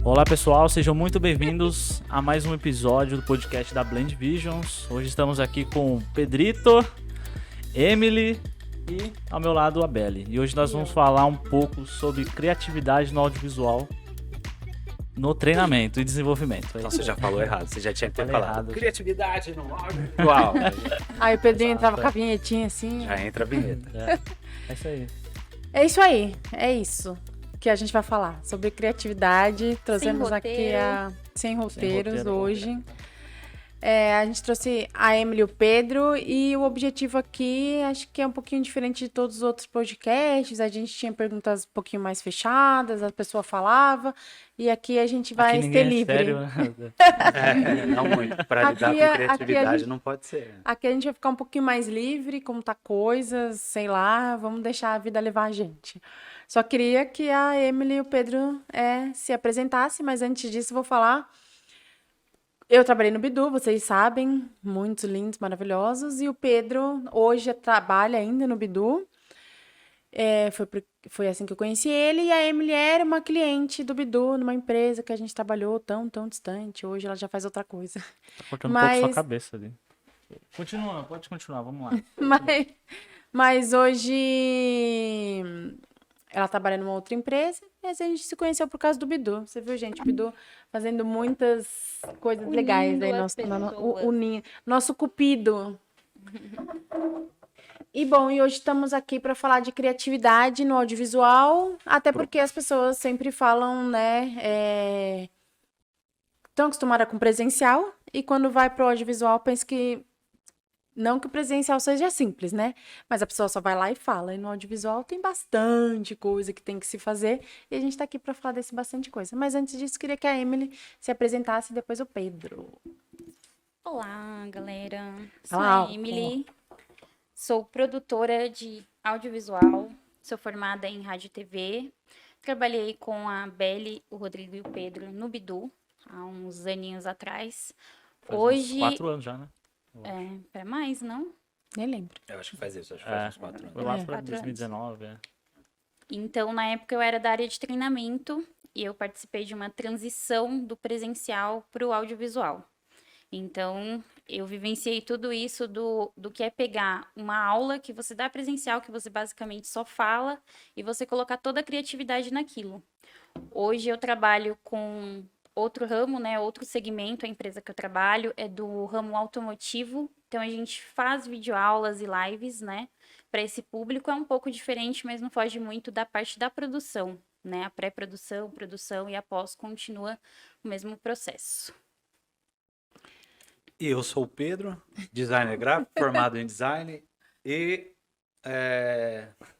Olá pessoal, sejam muito bem-vindos a mais um episódio do podcast da Blend Visions. Hoje estamos aqui com Pedrito, Emily e ao meu lado a Belle. E hoje nós vamos falar um pouco sobre criatividade no audiovisual, no treinamento e desenvolvimento. Então você já falou errado, você já tinha que ter Falei falado. errado. Criatividade no audiovisual. Aí o Pedrinho entrava com a vinhetinha assim. Já entra a vinheta. É isso aí. É isso aí, é isso que a gente vai falar sobre criatividade. Trouxemos aqui a Sem Roteiros roteiro hoje. A gente trouxe a Emily e o Pedro e o objetivo aqui acho que é um pouquinho diferente de todos os outros podcasts. A gente tinha perguntas um pouquinho mais fechadas, a pessoa falava e aqui a gente vai Aqui ser ninguém é livre. sério, né? Não muito. Pra lidar Aqui com a criatividade gente- não pode ser. Aqui a gente vai ficar um pouquinho mais livre, contar coisas, sei lá, vamos deixar a vida levar a gente. Só queria que a Emily e o Pedro se apresentassem, mas antes disso eu vou falar. Eu trabalhei no Bidu, vocês sabem, muitos lindos, maravilhosos, e o Pedro hoje trabalha ainda no Bidu. Foi assim que eu conheci ele, e a Emily era uma cliente do Bidu, numa empresa que a gente trabalhou tão distante. Hoje ela já faz outra coisa. Tá cortando um pouco sua Mas- cabeça ali. Continua, pode continuar, vamos lá. Mas hoje ela trabalha numa outra empresa, mas a gente se conheceu por causa do Bidu. Você viu, gente? O Bidu fazendo muitas coisas legais aí. Nosso cupido. E bom, e hoje estamos aqui para falar de criatividade no audiovisual, até porque as pessoas sempre falam, né? Estão acostumadas com presencial e quando vai para o audiovisual pensa que não que o presencial seja simples, né? Mas a pessoa só vai lá e fala. E no audiovisual tem bastante coisa que tem que se fazer. E a gente tá aqui para falar desse bastante coisa. Mas antes disso, queria que a Emily se apresentasse e depois o Pedro. Olá, galera. Sou Olá. a Emily. Sou produtora de audiovisual. Sou formada em rádio e TV. Trabalhei com a Belle, o Rodrigo e o Pedro no Bidu há uns aninhos atrás. Faz Hoje uns 4 anos já, né? para mais, não? Nem lembro. Eu acho que faz isso, acho que faz uns 4 Foi anos. lá É. pra 4 anos. 2019, Então, na época eu era da área de treinamento e eu participei de uma transição do presencial para o audiovisual. Então, eu vivenciei tudo isso do que é pegar uma aula que você dá presencial, que você basicamente só fala, e você colocar toda a criatividade naquilo. Hoje eu trabalho com outro ramo, né? Outro segmento, a empresa que eu trabalho é do ramo automotivo. Então, a gente faz videoaulas e lives, né? Para esse público é um pouco diferente, mas não foge muito da parte da produção, né? A pré-produção, produção e a pós continua o mesmo processo. E eu sou o Pedro, designer gráfico, formado em design e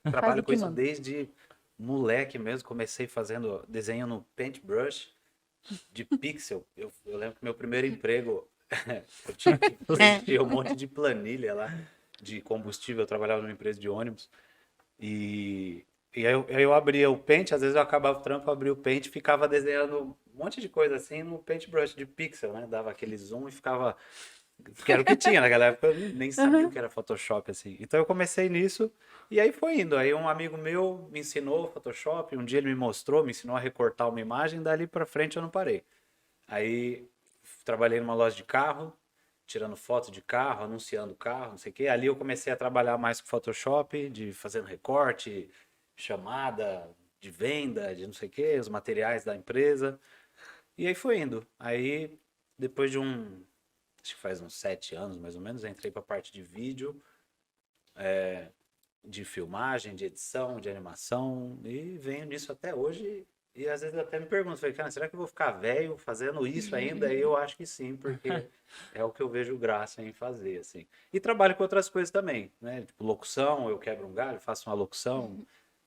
trabalho o com que isso manda. desde moleque mesmo. Comecei fazendo desenho no Paintbrush de pixel. Eu lembro que meu primeiro emprego eu tinha que preencher um monte de planilha lá de combustível. Eu trabalhava numa empresa de ônibus e aí eu abria o Paint, às vezes eu acabava o trampo, abria o Paint e ficava desenhando um monte de coisa assim no Paintbrush de pixel, né? Dava aquele zoom e ficava... Que era o que tinha naquela época, eu nem sabia o que era Photoshop, assim. Então eu comecei nisso e aí foi indo. Aí um amigo meu me ensinou Photoshop, um dia ele me mostrou, me ensinou a recortar uma imagem, dali pra frente eu não parei. Aí trabalhei numa loja de carro, tirando foto de carro, anunciando carro, não sei o quê. Ali eu comecei a trabalhar mais com Photoshop, de fazendo recorte, chamada de venda, de não sei o quê, os materiais da empresa. E aí foi indo. Aí, depois de acho que faz uns 7 anos, mais ou menos, eu entrei pra parte de vídeo, de filmagem, de edição, de animação, e venho nisso até hoje. E às vezes eu até me pergunto, falei, cara, será que eu vou ficar velho fazendo isso ainda? E eu acho que sim, porque é o que eu vejo graça em fazer, assim. E trabalho com outras coisas também, né? Tipo, locução, eu quebro um galho, faço uma locução.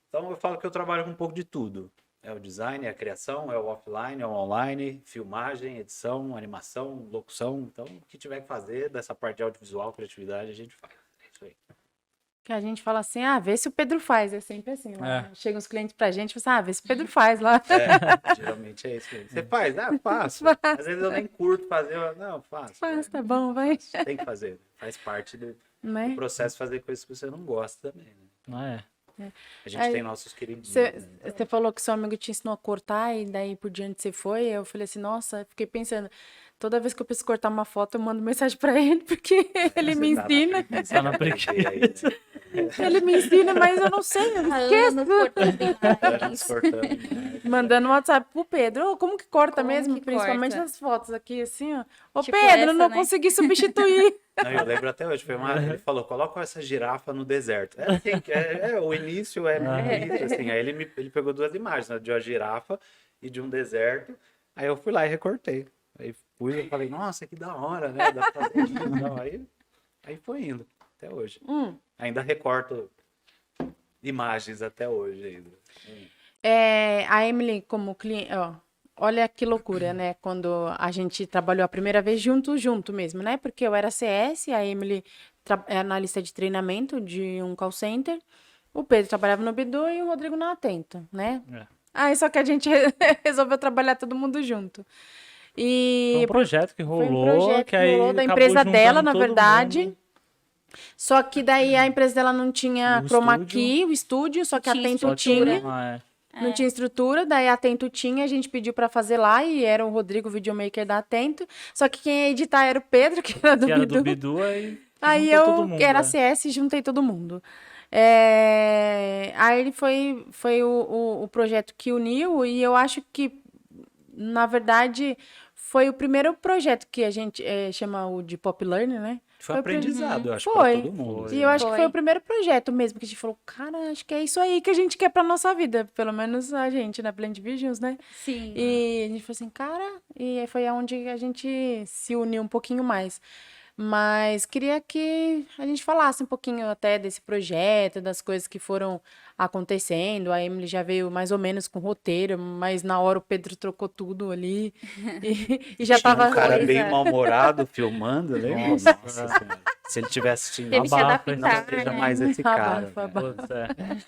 Então eu falo que eu trabalho com um pouco de tudo. É o design, é a criação, é o offline, é o online, filmagem, edição, animação, locução. Então, o que tiver que fazer dessa parte de audiovisual, criatividade, a gente faz. É isso aí. Que a gente fala assim, vê se o Pedro faz. É sempre assim. Lá. É. Chegam os clientes pra gente e falam assim, vê se o Pedro faz lá. Geralmente é isso mesmo. Você faz? Ah, faço. Às vezes eu nem curto fazer, não, faço. Faz, tá bom, vai. Tem que fazer. Faz parte do Né? processo fazer coisas que você não gosta também, né? não é? A gente Aí, tem nossos queridinhos. Você falou que seu amigo te ensinou a cortar e daí por diante você foi. Eu falei assim, nossa, fiquei pensando, toda vez que eu preciso cortar uma foto, eu mando mensagem pra ele, porque ele me ensina. Tá na preguiça. Ele me ensina, mas eu não sei, eu Há esqueço. anos cortando imagens. Mandando um WhatsApp pro Pedro. Ô, como que corta Como mesmo? que Principalmente corta? nas fotos aqui, assim, ó. Ô, Tipo Pedro, essa, não né? consegui substituir. Não, eu lembro até hoje, ele falou, coloca essa girafa no deserto. É assim, o início é muito isso, assim. Aí ele pegou 2 imagens, né, de uma girafa e de um deserto. Aí eu fui lá e recortei. Aí pus e falei, nossa, que da hora, né? Dá pra fazer isso e tal. Aí foi indo, até hoje. Ainda recorto imagens até hoje ainda. A Emily, como cliente, ó, olha que loucura, né? Quando a gente trabalhou a primeira vez junto mesmo, né? Porque eu era CS, a Emily é analista de treinamento de um call center, o Pedro trabalhava no Bidu e o Rodrigo na Atento, né? Aí só que a gente resolveu trabalhar todo mundo junto. E Foi um projeto que foi rolou, um projeto que aí rolou da acabou empresa juntando dela, na todo verdade. mundo. Só que daí a empresa dela não tinha O chroma estúdio. key, o estúdio, só que a Tinha Atento Só tinha. Não É. tinha estrutura, daí a Atento tinha, a gente pediu pra fazer lá e era o Rodrigo, o videomaker da Atento. Só que quem ia editar era o Pedro, que era do Que era Bidu. do Bidu, Aí juntou eu, todo mundo, que era né? CS, e juntei todo mundo. Aí ele foi o projeto que uniu e eu acho que, na verdade, foi o primeiro projeto que a gente chama o de Pop Learning, né? Foi aprendizado, eu acho, Foi. pra todo mundo. E eu acho que foi Foi. o primeiro projeto mesmo que a gente falou, cara, acho que é isso aí que a gente quer pra nossa vida. Pelo menos a gente, na Blend Visions, né? Sim. E a gente falou assim, cara, e aí foi onde a gente se uniu um pouquinho mais. Mas queria que a gente falasse um pouquinho até desse projeto, das coisas que foram acontecendo. A Emily já veio mais ou menos com roteiro, mas na hora o Pedro trocou tudo ali. E já Tinha tava. um cara coisa. bem mal-humorado filmando, lembra? Nossa. Nossa Senhora. Se ele tivesse assistindo, Teve que Abafa, não adaptar, seja né? mais esse cara. Abafa, velho. Putz,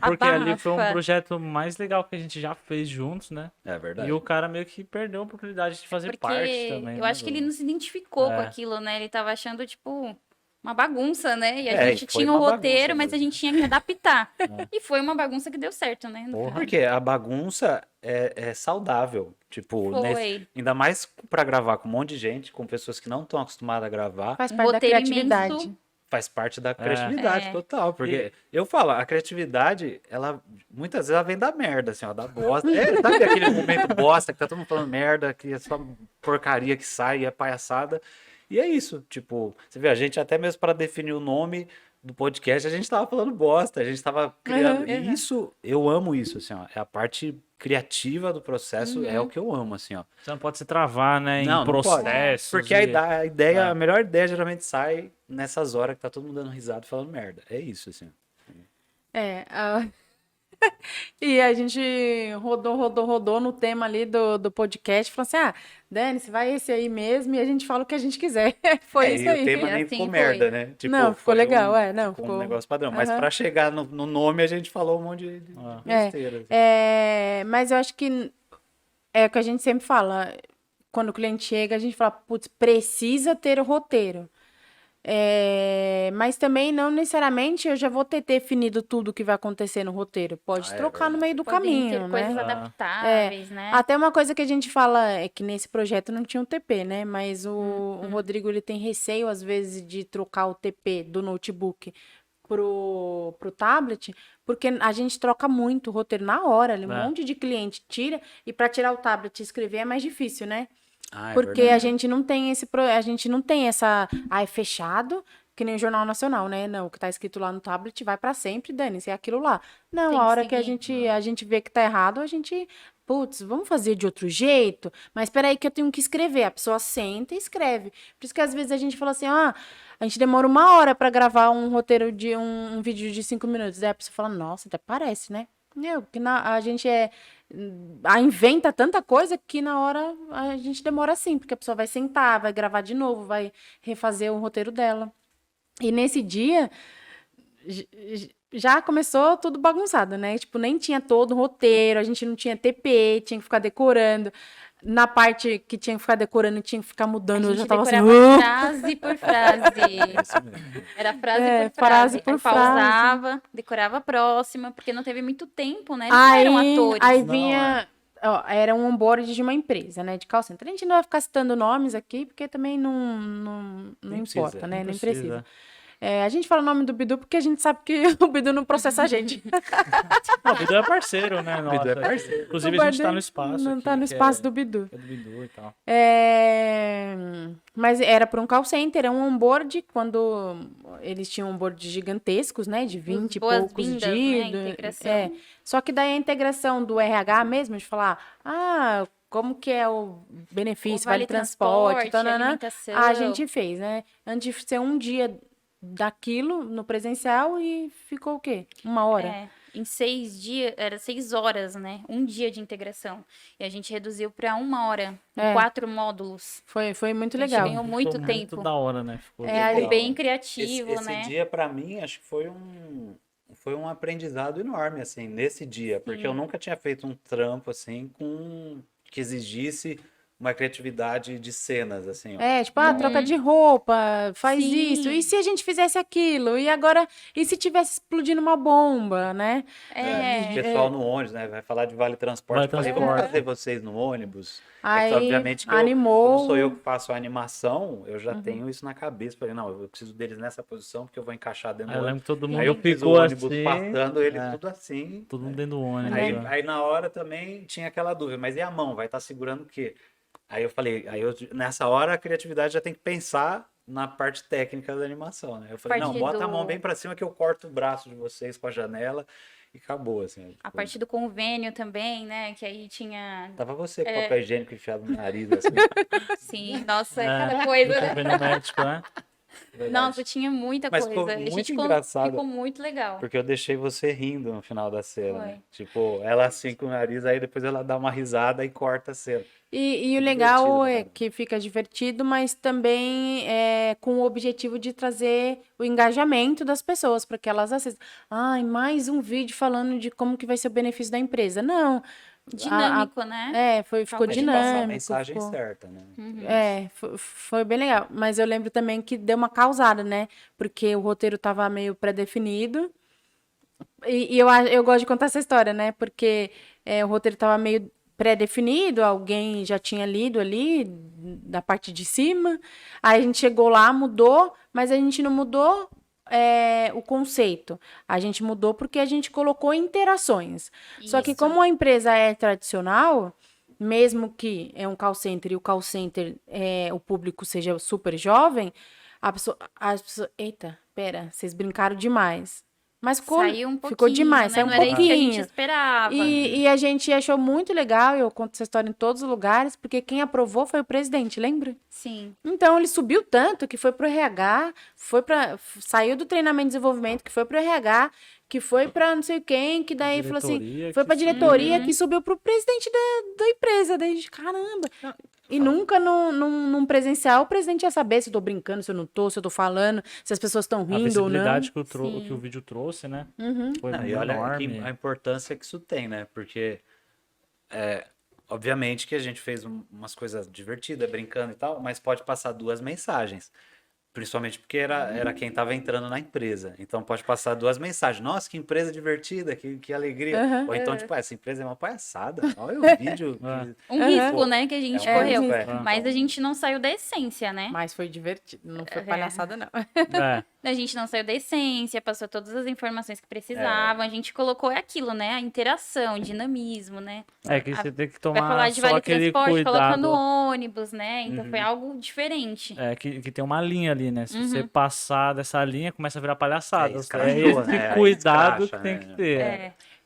porque ali foi um Abafa. projeto mais legal que a gente já fez juntos, né? É verdade. E o cara meio que perdeu a oportunidade de fazer Porque parte também. eu né, acho que ele não se identificou com É. aquilo, né? Ele tava achando, tipo, uma bagunça, né? E a É, gente foi tinha um uma roteiro, bagunça mas a mesmo. gente tinha que adaptar. E foi uma bagunça que deu certo, né? No final. Porque a bagunça é saudável. Tipo, Foi. ainda mais pra gravar com um monte de gente, com pessoas que não estão acostumadas a gravar, Faz Um parte da roteiro criatividade. imenso. faz parte da criatividade É. total. Porque eu falo, a criatividade, ela muitas vezes ela vem da merda, assim, ó, da bosta. Sabe aquele momento bosta que tá todo mundo falando merda, que é só porcaria que sai, é palhaçada. E é isso, tipo, você vê, a gente até mesmo para definir o nome do podcast, a gente tava falando bosta, a gente tava criando. E isso, eu amo isso, assim, ó. É a parte criativa do processo, é o que eu amo, assim, ó. Você não pode se travar, né? Não, Em não pode. processos. Porque a ideia, a melhor ideia geralmente sai nessas horas que tá todo mundo dando risada e falando merda. É isso, assim. E a gente rodou no tema ali do podcast. Falou assim, Dani, você vai esse aí mesmo e a gente fala o que a gente quiser. Foi isso e aí. o tema E nem assim ficou foi. merda, né? Tipo, Não, ficou foi legal, ficou ficou. um negócio padrão. Mas Aham. pra chegar no nome, a gente falou um monte de besteira. assim. Mas eu acho que é o que a gente sempre fala. Quando o cliente chega, a gente fala, putz, precisa ter o roteiro. Mas também não necessariamente eu já vou ter definido tudo que vai acontecer no roteiro. Pode é trocar no verdade. meio do Podem caminho, ter né? coisas adaptáveis, né? Até uma coisa que a gente fala é que nesse projeto não tinha um TP, né? Mas o Rodrigo ele tem receio, às vezes, de trocar o TP do notebook pro tablet, porque a gente troca muito o roteiro na hora. Um monte de cliente tira, e para tirar o tablet e escrever é mais difícil, né? Porque a gente não tem a gente não tem essa, é fechado, que nem o Jornal Nacional, né? Não, o que tá escrito lá no tablet vai para sempre, dane-se, é aquilo lá. Não, Tem a que hora que seguir. a gente vê que tá errado, a gente, putz, vamos fazer de outro jeito? Mas espera aí que eu tenho que escrever. A pessoa senta e escreve. Por isso que às vezes a gente fala assim, a gente demora 1 hora para gravar um roteiro de um vídeo de 5 minutos. Aí a pessoa fala, nossa, até parece, né? Porque a gente inventa tanta coisa que na hora a gente demora assim, porque a pessoa vai sentar, vai gravar de novo, vai refazer o roteiro dela. E nesse dia já começou tudo bagunçado, né? Tipo, nem tinha todo o roteiro, a gente não tinha TP, tinha que ficar decorando. na parte que tinha que ficar decorando, tinha que ficar mudando, A eu já gente tava assim... decorava frase por frase. Isso mesmo. Era frase É, por frase. frase por Aí frase. pausava, decorava a próxima, porque não teve muito tempo, né? Eles não eram atores. Aí Não, vinha... ó, era um onboard de uma empresa, né? De call center. A gente não vai ficar citando nomes aqui, porque também não Nem importa, precisa, né? não Nem precisa. precisa. É, a gente fala o nome do Bidu porque a gente sabe que o Bidu não processa a gente. Não, o Bidu é parceiro, né? Bidu é Nossa, parceiro. Inclusive, O a gente tá Bidu no espaço. Não aqui, tá no que espaço do Bidu. é do Bidu e tal. Mas era para um call center, é um onboard, quando eles tinham onboard gigantescos, né? De 20 e poucos boas-vindas, né, dias. integração. Só que daí a integração do RH mesmo, de falar, como que é o benefício, O vale transporte, tananã, alimentação. a gente fez, né? Antes de ser um dia daquilo no presencial e ficou o quê? 1 hora. É, em 6 dias, era 6 horas, né? Um dia de integração. E a gente reduziu para 1 hora, É. 4 módulos. Foi muito A gente legal. ganhou muito Ficou tempo. Muito da hora, né? Ficou É, legal. Bem criativo, Esse né? dia, pra mim, acho que foi um aprendizado enorme, assim, nesse dia. Porque eu nunca tinha feito um trampo, assim, que exigisse uma criatividade de cenas, assim, ó. Tipo, troca de roupa, faz Sim. isso. E se a gente fizesse aquilo? E agora, e se tivesse explodindo uma bomba, né? O pessoal no ônibus, né? Vai falar de vale transporte. Vale Eu falei, transporte. vamos fazer vocês no ônibus. Aí, Obviamente que animou. como sou eu que faço a animação, eu já tenho isso na cabeça. Falei, não, eu preciso deles nessa posição porque eu vou encaixar dentro Aí eu do lembro ônibus. que todo mundo Aí eu fiz o ficou ônibus assim. passando, eles é. tudo assim. Todo mundo dentro do ônibus. Aí, né? aí na hora também tinha aquela dúvida, mas e a mão? Vai estar segurando o quê? Aí eu falei, nessa hora a criatividade já tem que pensar na parte técnica da animação, né? Eu falei, não, Parte bota a do- mão bem pra cima que eu corto o braço de vocês com a janela e acabou, assim. A parte do convênio também, né? Que aí tinha. Tava você com papel higiênico enfiado no nariz, assim. Sim, nossa, É, cada coisa, do né? convênio médico, né? verdade. Nossa, tinha muita Mas coisa. ficou A muito gente engraçado. ficou muito legal. Porque eu deixei você rindo no final da cena, Foi. né? Tipo, ela assim com o nariz, aí depois ela dá uma risada e corta a cena. E o Divertido, legal é né? que fica divertido, mas também com o objetivo de trazer o engajamento das pessoas, para que elas assistam. Mais um vídeo falando de como que vai ser o benefício da empresa. Não. Dinâmico, né? Ficou Mas de passar a dinâmico. mensagem ficou- certa, né? Foi bem legal. Mas eu lembro também que deu uma causada, né? Porque o roteiro tava meio pré-definido. E eu gosto de contar essa história, né? Porque o roteiro tava meio pré-definido, alguém já tinha lido ali, da parte de cima. Aí a gente chegou lá, mudou, mas a gente não mudou o conceito. A gente mudou porque a gente colocou interações. Só que Isso. como a empresa é tradicional, mesmo que é um call center e o call center o público seja super jovem, as pessoas, eita, pera, vocês brincaram demais. Mas Saiu um pouquinho, ficou demais, né? saiu um Não era isso que a gente pouquinho. esperava. E a gente achou muito legal, eu conto essa história em todos os lugares, porque quem aprovou foi o presidente, lembra? Sim. Então ele subiu tanto que foi pro RH, saiu do treinamento e desenvolvimento, que foi pro RH, que foi pra não sei quem, que daí falou assim, Diretoria foi que pra diretoria Uhum. que subiu pro presidente da empresa. Daí a gente, caramba. E nunca num presencial o presidente ia saber se eu tô brincando, se eu não tô, se eu tô falando, se as pessoas estão A rindo ou não. visibilidade que Sim. que o vídeo trouxe, né? Uhum. Foi Não, e olha enorme. a importância que isso tem, né? Porque, obviamente que a gente fez umas coisas divertidas, brincando e tal, mas pode passar 2 mensagens. Principalmente porque era quem estava entrando na empresa. Então pode passar 2 mensagens. Nossa, que empresa divertida, que alegria. Uhum. Ou então, tipo, essa empresa é uma palhaçada. Olha o vídeo. Um Aham. risco, né, que a gente É um correu. risco, Mas Então, a gente não saiu da essência, né? Mas foi divertido, não foi É. palhaçada, não. É, A gente não saiu da essência, passou todas as informações que precisavam. A gente colocou aquilo, né? A interação, o dinamismo, né? que você tem que Vai tomar falar de só vale aquele transporte, coloca no cuidado. ônibus, né? Então foi algo diferente. Que tem uma linha ali, né? Se você passar dessa linha, começa a virar palhaçada. É escrachou, esse né? Aí cuidado escracha, que tem né? que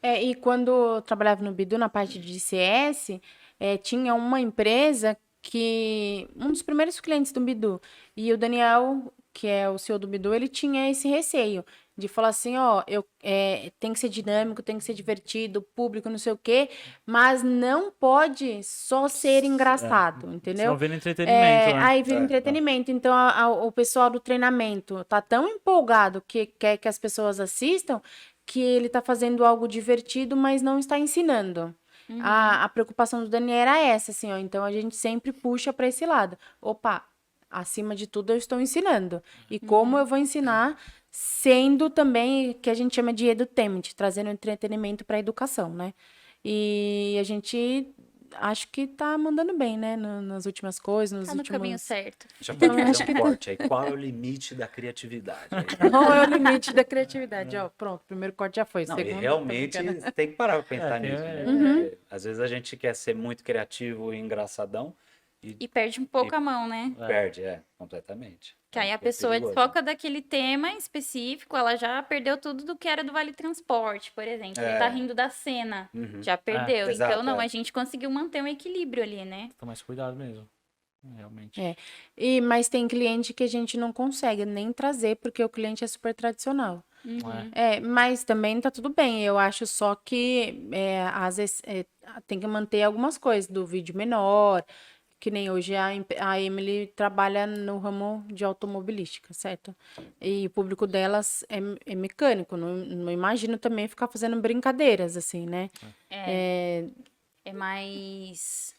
ter. E quando eu trabalhava no Bidu, na parte de CS, tinha uma empresa que... Um dos primeiros clientes do Bidu. E o Daniel, que é o CEO do Bidu, ele tinha esse receio de falar assim, tem que ser dinâmico, tem que ser divertido, público, não sei o quê, mas não pode só ser engraçado, Senão entendeu? vira entretenimento, né? Aí vira entretenimento. Então, o pessoal do treinamento tá tão empolgado que quer que as pessoas assistam que ele tá fazendo algo divertido, mas não está ensinando. A preocupação do Dani era essa, assim, ó. Então a gente sempre puxa para esse lado. Opa, acima de tudo eu estou ensinando. E como eu vou ensinar sendo também que a gente chama de edutainment, trazendo entretenimento para a educação, né? E a gente acho que tá mandando bem, né? Nas últimas coisas, nos Tá no caminho últimos... certo. Já pode fazer um corte aí. Qual é o limite da criatividade? Qual é o limite da criatividade? Ó, pronto, o primeiro corte já foi. Não, e segundo, realmente tô brincando. você tem que parar pra pensar tem- nisso, né? Uhum. Porque, às vezes a gente quer ser muito criativo e engraçadão E perde um pouco a mão, né? perde, completamente. Que aí a É pessoa perigoso. desfoca daquele tema específico, ela já perdeu tudo do que era do Vale Transporte, por exemplo. Ele tá rindo da cena, Uhum. já perdeu. exato, Então, não, é. a gente conseguiu manter um equilíbrio ali, né? Toma mais cuidado mesmo. Realmente. É. Mas tem cliente que a gente não consegue nem trazer, porque o cliente é super tradicional. Mas também tá tudo bem. Eu acho só que às vezes tem que manter algumas coisas do vídeo menor, que nem hoje a Emily trabalha no ramo de automobilística, certo? E o público delas é mecânico. Não imagino também ficar fazendo brincadeiras, assim, né? É mais.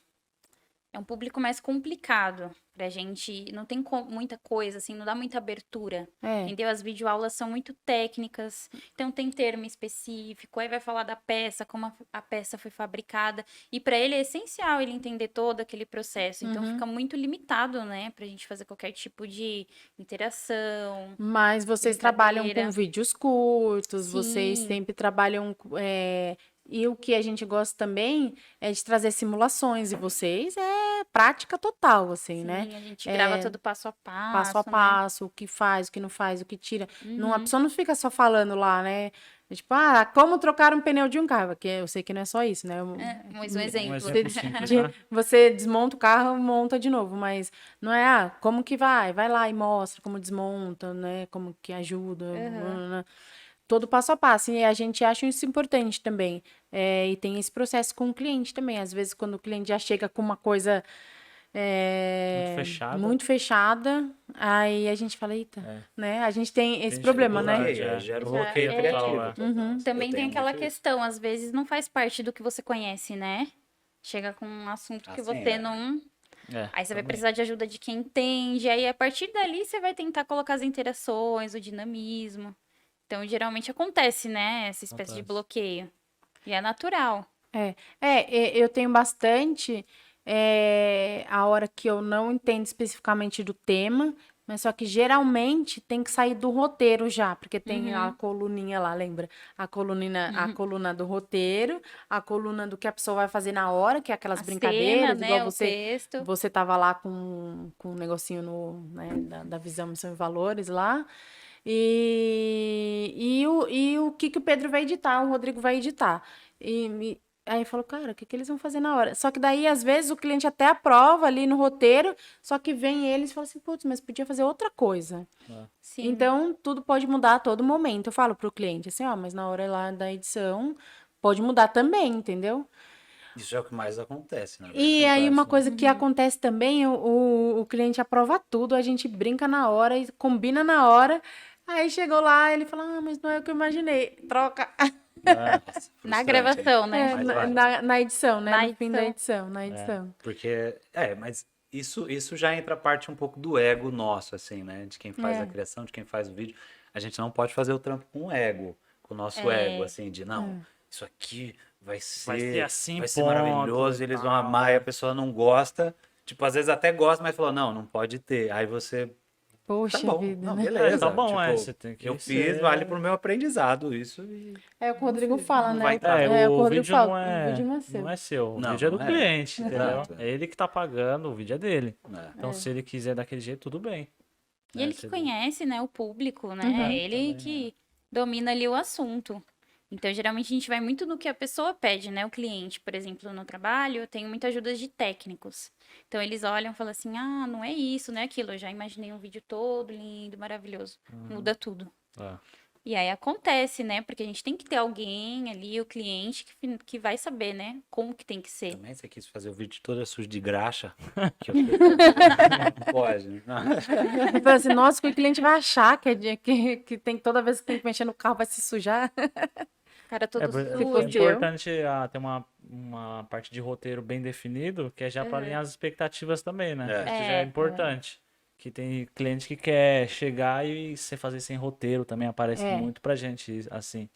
É um público mais complicado pra gente. Não tem muita coisa, assim, não dá muita abertura. Entendeu? As videoaulas são muito técnicas, então tem termo específico, aí vai falar da peça, como a peça foi fabricada. E pra ele é essencial ele entender todo aquele processo. Então fica muito limitado, né, pra gente fazer qualquer tipo de interação. Mas vocês trabalham com Brincadeira. vídeos curtos, vocês Sim. sempre trabalham. E o que a gente gosta também é de trazer simulações, e vocês é prática total, assim, né? Sim, a gente grava tudo passo a passo. Passo a né? passo, o que faz, o que não faz, o que tira. Não, a Uhum. pessoa não fica só falando lá, né? Tipo, como trocar um pneu de um carro, que eu sei que não é só isso, né? Mais um exemplo. Um exemplo simples, De- né? Você desmonta o carro, monta de novo, mas não é, como que vai? Vai lá e mostra como desmonta, né? Como que ajuda, todo passo a passo. E a gente acha isso importante também. E tem esse processo com o cliente também. Às vezes, quando o cliente já chega com uma coisa muito fechada, aí a gente fala, eita, né? A gente tem esse problema, né? Bloqueio, gera um Já bloqueio é criativo. total, total. Também Eu tem tenho aquela muito isso. questão, às vezes não faz parte do que você conhece, né? Chega com um assunto que Assim, você não. Aí você vai precisar de ajuda de quem entende. Aí a partir dali você vai tentar colocar as interações, o dinamismo. Então geralmente acontece, né? Essa espécie de bloqueio. E é natural. Eu tenho bastante a hora que eu não entendo especificamente do tema, mas só que geralmente tem que sair do roteiro já, porque tem a coluninha lá, lembra? A coluna do roteiro, a coluna do que a pessoa vai fazer na hora, que é aquelas A brincadeiras, cena, igual né? O texto. você tava lá com um negocinho da visão, missão e valores lá. E o que o Pedro vai editar, o Rodrigo vai editar. Aí falou, cara, o que eles vão fazer na hora? Só que daí, às vezes, o cliente até aprova ali no roteiro, só que vem eles e fala assim, putz, mas podia fazer outra coisa. Sim. Então, tudo pode mudar a todo momento. Eu falo pro cliente assim, mas na hora lá da edição, pode mudar também, entendeu? Isso é o que mais acontece, né? E aí, uma coisa que acontece também, o cliente aprova tudo, a gente brinca na hora e combina na hora. Aí chegou lá, ele fala, mas não é o que eu imaginei. Troca. Na gravação, né? Mas vai. Na edição, né? Na No fim da edição, na edição. Porque, mas isso já entra a parte um pouco do ego nosso, assim, né? De quem faz a criação, de quem faz o vídeo. A gente não pode fazer o trampo com o ego, com o nosso ego, assim, de não, isso aqui vai ser assim, vai ser ponto, maravilhoso, e eles tal. vão amar e a pessoa não gosta. Tipo, às vezes até gosta, mas falou, não pode ter. Aí você, Poxa tá bom, vida, não, né? beleza. Tá bom, tipo, você tem que eu ser- fiz, vale pro meu aprendizado, isso. E... É o que o Rodrigo fala, não né? vai entrar. o que o o Rodrigo vídeo fala, não o vídeo não é seu. não é seu, o Não, vídeo é do não é. cliente, entendeu? Exato. É ele que tá pagando, o vídeo é dele. né? Então, se ele quiser daquele jeito, tudo bem. E ele que conhece, né, o público, né? Ele que domina ali o assunto. Então, geralmente, a gente vai muito no que a pessoa pede, né? O cliente, por exemplo, no trabalho, eu tenho muita ajuda de técnicos. Então, eles olham e falam assim, não é isso, não é aquilo. Eu já imaginei um vídeo todo lindo, maravilhoso. Muda tudo. E aí acontece, né? Porque a gente tem que ter alguém ali, o cliente, que vai saber, né? Como que tem que ser. Também você quis fazer o vídeo todo sujo de graxa. Que eu fiquei não pode, né? Eu falei assim, nossa, que o cliente vai achar que tem toda vez que tem que mexer no carro vai se sujar. Cara todo É sujo. fosse eu. importante ter uma parte de roteiro bem definido, que é já para alinhar as expectativas também, né? É. Isso já é importante. Que tem cliente que quer chegar e você fazer sem roteiro também aparece muito pra gente, assim.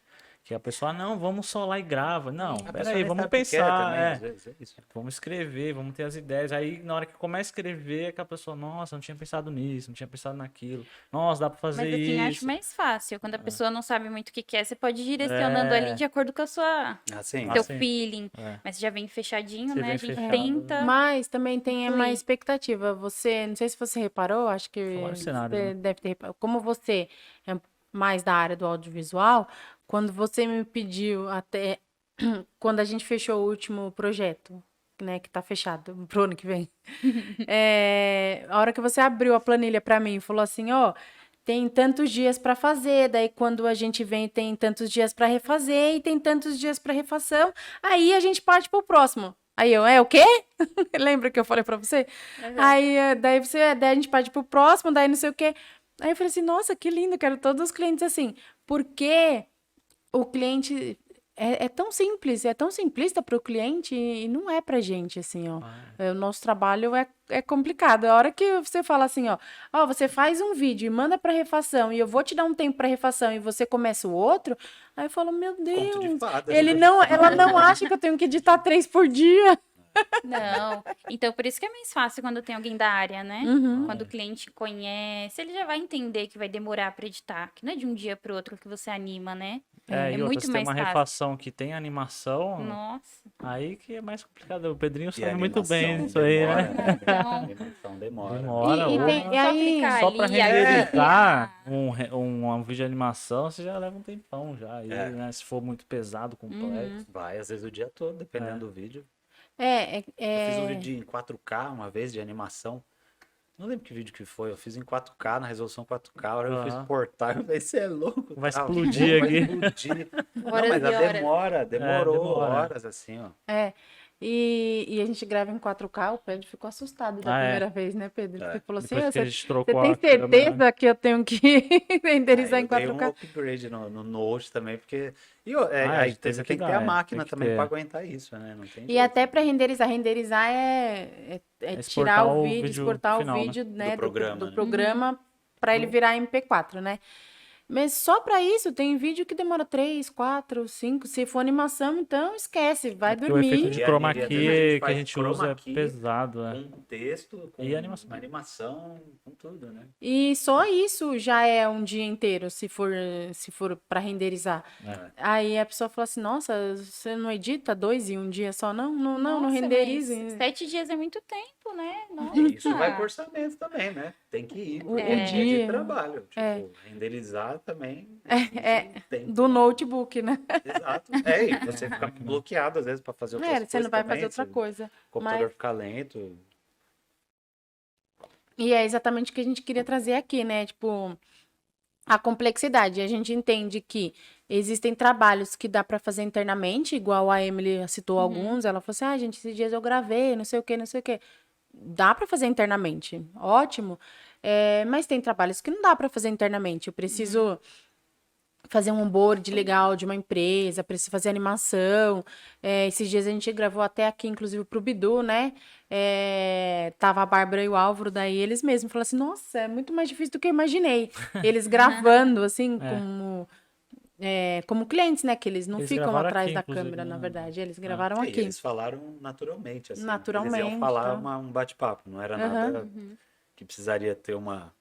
Que a pessoa, não, vamos só lá e grava. Não, A pessoa peraí, nem vamos sabe o que quer pensar. também, às vezes, é isso. Vamos escrever, vamos ter as ideias. Aí, na hora que começa a escrever, é que a pessoa, nossa, não tinha pensado nisso, não tinha pensado naquilo. Nossa, dá pra fazer Mas assim, acho isso. mais fácil. Quando a pessoa não sabe muito o que quer, você pode ir direcionando ali de acordo com a sua, Assim, seu Assim. feeling. É. Mas já vem fechadinho, Você né? vem A gente fechado. tenta. Mas também tem uma Fluir. expectativa. Você, não sei se você reparou, acho que Vários cenários, você né? deve ter reparado. Como você é mais da área do audiovisual, quando você me pediu até quando a gente fechou o último projeto, né, que tá fechado pro ano que vem. A hora que você abriu a planilha para mim e falou assim, ó, tem tantos dias para fazer, daí quando a gente vem tem tantos dias para refazer e tem tantos dias para refação, aí a gente parte pro próximo. Aí eu, o quê? Lembra que eu falei para você? Aí daí a gente parte pro próximo, daí não sei o quê. Aí eu falei assim, nossa, que lindo, quero todos os clientes assim. Porque o cliente é tão simples, é tão simplista para o cliente e não é pra gente, assim, ó. O nosso trabalho é complicado. A hora que você fala assim, ó, você faz um vídeo e manda para refação e eu vou te dar um tempo para refação e você começa o outro, aí eu falo, meu conto de Deus, fadas, ela né? não acha que eu tenho que editar 3 por dia. Não. Então, por isso que é mais fácil quando tem alguém da área, né? Uhum. Quando o cliente conhece, ele já vai entender que vai demorar pra editar, que não é de um dia pro outro que você anima, né? É, e outra, muito se tem mais uma fácil. refação que tem animação, Nossa. aí que é mais complicado. O Pedrinho E sabe a muito bem animação isso aí, demora, né? Então, Animação demora. Demora. E ou- tem- só aí, clicar Só ali, pra aí renderizar um vídeo de animação, você já leva um tempão já. Aí, É. né, se for muito pesado, complexo. Vai, às vezes, o dia todo, dependendo do vídeo. Eu fiz um vídeo em 4K uma vez, de animação. Não lembro que vídeo que foi. Eu fiz em 4K, na resolução 4K. A hora que eu fui Aham. exportar, eu falei, você é louco. Vai tá? explodir Vai aqui." explodir. Não, Horas mas e a horas. demorou demora. horas, assim, ó. E a gente grava em 4K, o Pedro ficou assustado da primeira vez, né, Pedro? É. Você falou assim, Depois que a gente você trocou tem a câmera, né? certeza que eu tenho que renderizar Aí em eu dei 4K? um upgrade no Note também, porque... Ah, aí teve você que tem que dar, ter a é, máquina tem que também ter. pra aguentar isso, né? Não tem E jeito. até para renderizar é tirar Exportar o o vídeo, vídeo exportar final, o né? vídeo, né, Do programa, do né? programa para ele virar MP4, né? Mas só para isso tem vídeo que demora 3, 4, 5. Se for animação, então esquece, vai Porque o efeito dormir. de E chroma às vezes key a gente que a faz gente chroma usa é key pesado, Com texto, com E animação. animação, com tudo, né? E só isso já é um dia inteiro, se for para renderizar. É. Aí a pessoa fala assim, nossa, você não edita 2 em um dia só? Não Nossa, renderiza. mas 7 dias é muito tempo, né? Nossa. E isso vai por orçamento também, né? Tem que ir pro dia dia. de trabalho. Tipo, renderizar também. Tem Do notebook, né? Exato. E você fica bloqueado às vezes pra fazer outras coisas Você não vai também, fazer outra se coisa. O computador fica lento. E é exatamente o que a gente queria trazer aqui, né? Tipo, a complexidade. A gente entende que existem trabalhos que dá para fazer internamente, igual a Emily citou alguns. Ela falou assim: gente, esses dias eu gravei, não sei o quê, não sei o quê. Dá para fazer internamente, ótimo. Mas tem trabalhos que não dá para fazer internamente. Eu preciso fazer um onboard legal de uma empresa, preciso fazer animação. Esses dias a gente gravou até aqui, inclusive, pro Bidu, né? Tava a Bárbara e o Álvaro, daí eles mesmos falaram assim, nossa, é muito mais difícil do que eu imaginei. Eles gravando, assim, como clientes, né? Que eles não Eles ficam gravaram atrás aqui, da inclusive, câmera, né? na verdade. Eles gravaram E aqui. eles falaram naturalmente, assim. Naturalmente, Eles iam falar tá. um bate-papo, não era nada que precisaria ter uma...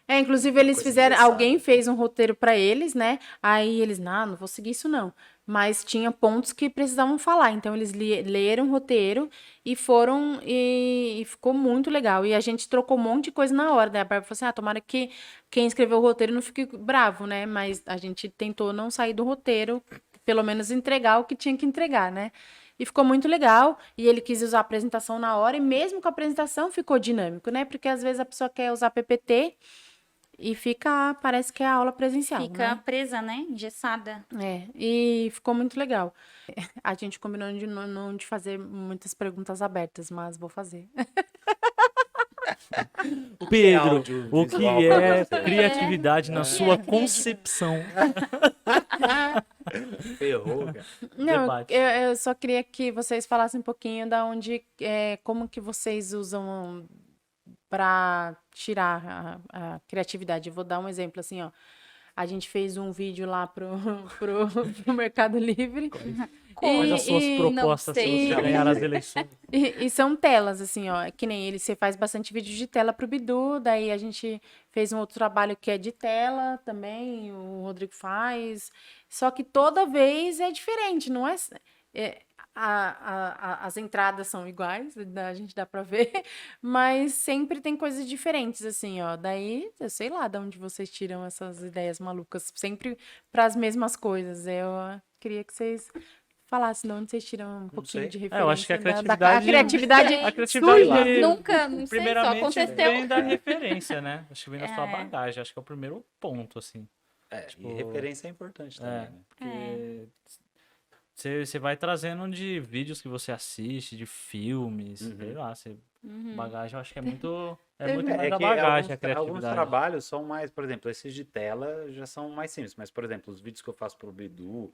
Inclusive eles coisa fizeram, engessada. alguém fez um roteiro pra eles, né? Aí eles, não vou seguir isso não. Mas tinha pontos que precisavam falar, então eles leram o roteiro e foram e ficou muito legal. E a gente trocou um monte de coisa na hora, né? A Bárbara falou assim, tomara que quem escreveu o roteiro não fique bravo, né? Mas a gente tentou não sair do roteiro, pelo menos entregar o que tinha que entregar, né? E ficou muito legal, e ele quis usar a apresentação na hora, e mesmo com a apresentação ficou dinâmico, né? Porque às vezes a pessoa quer usar PPT e parece que é aula presencial, Fica né? presa, né? Engessada. E ficou muito legal. A gente combinou de não de fazer muitas perguntas abertas, mas vou fazer. Pedro, audiovisual o que pra é você? criatividade na O que sua é vídeo? concepção? Ferrou, cara. Não, Debate. eu só queria que vocês falassem um pouquinho da onde, como que vocês usam para tirar a criatividade. Eu vou dar um exemplo assim, ó. A gente fez um vídeo lá pro Mercado Livre. Quais as suas e- propostas se sei. você ganhar as eleições? E são telas, assim, ó. Que nem ele, você faz bastante vídeo de tela pro Bidu, daí a gente fez um outro trabalho que é de tela também, o Rodrigo faz. Só que toda vez é diferente, não é? As entradas são iguais, a gente dá pra ver, mas sempre tem coisas diferentes, assim, ó. Daí, eu sei lá de onde vocês tiram essas ideias malucas, sempre para as mesmas coisas. Eu queria que vocês falassem de onde vocês tiram um pouquinho sei. de Eu referência. acho que a da criatividade- criatividade A criatividade surge. Nunca, não sei, só primeiramente aconteceu. vem da referência, né? Acho que vem da sua É. bagagem. Acho que é o primeiro ponto, assim. E referência é importante também, né? Porque você vai trazendo de vídeos que você assiste, de filmes, sei lá. Bagagem, eu acho que é muito mais da que bagagem a alguns criatividade. trabalhos são mais, por exemplo, esses de tela já são mais simples, mas, por exemplo, os vídeos que eu faço pro Bidu,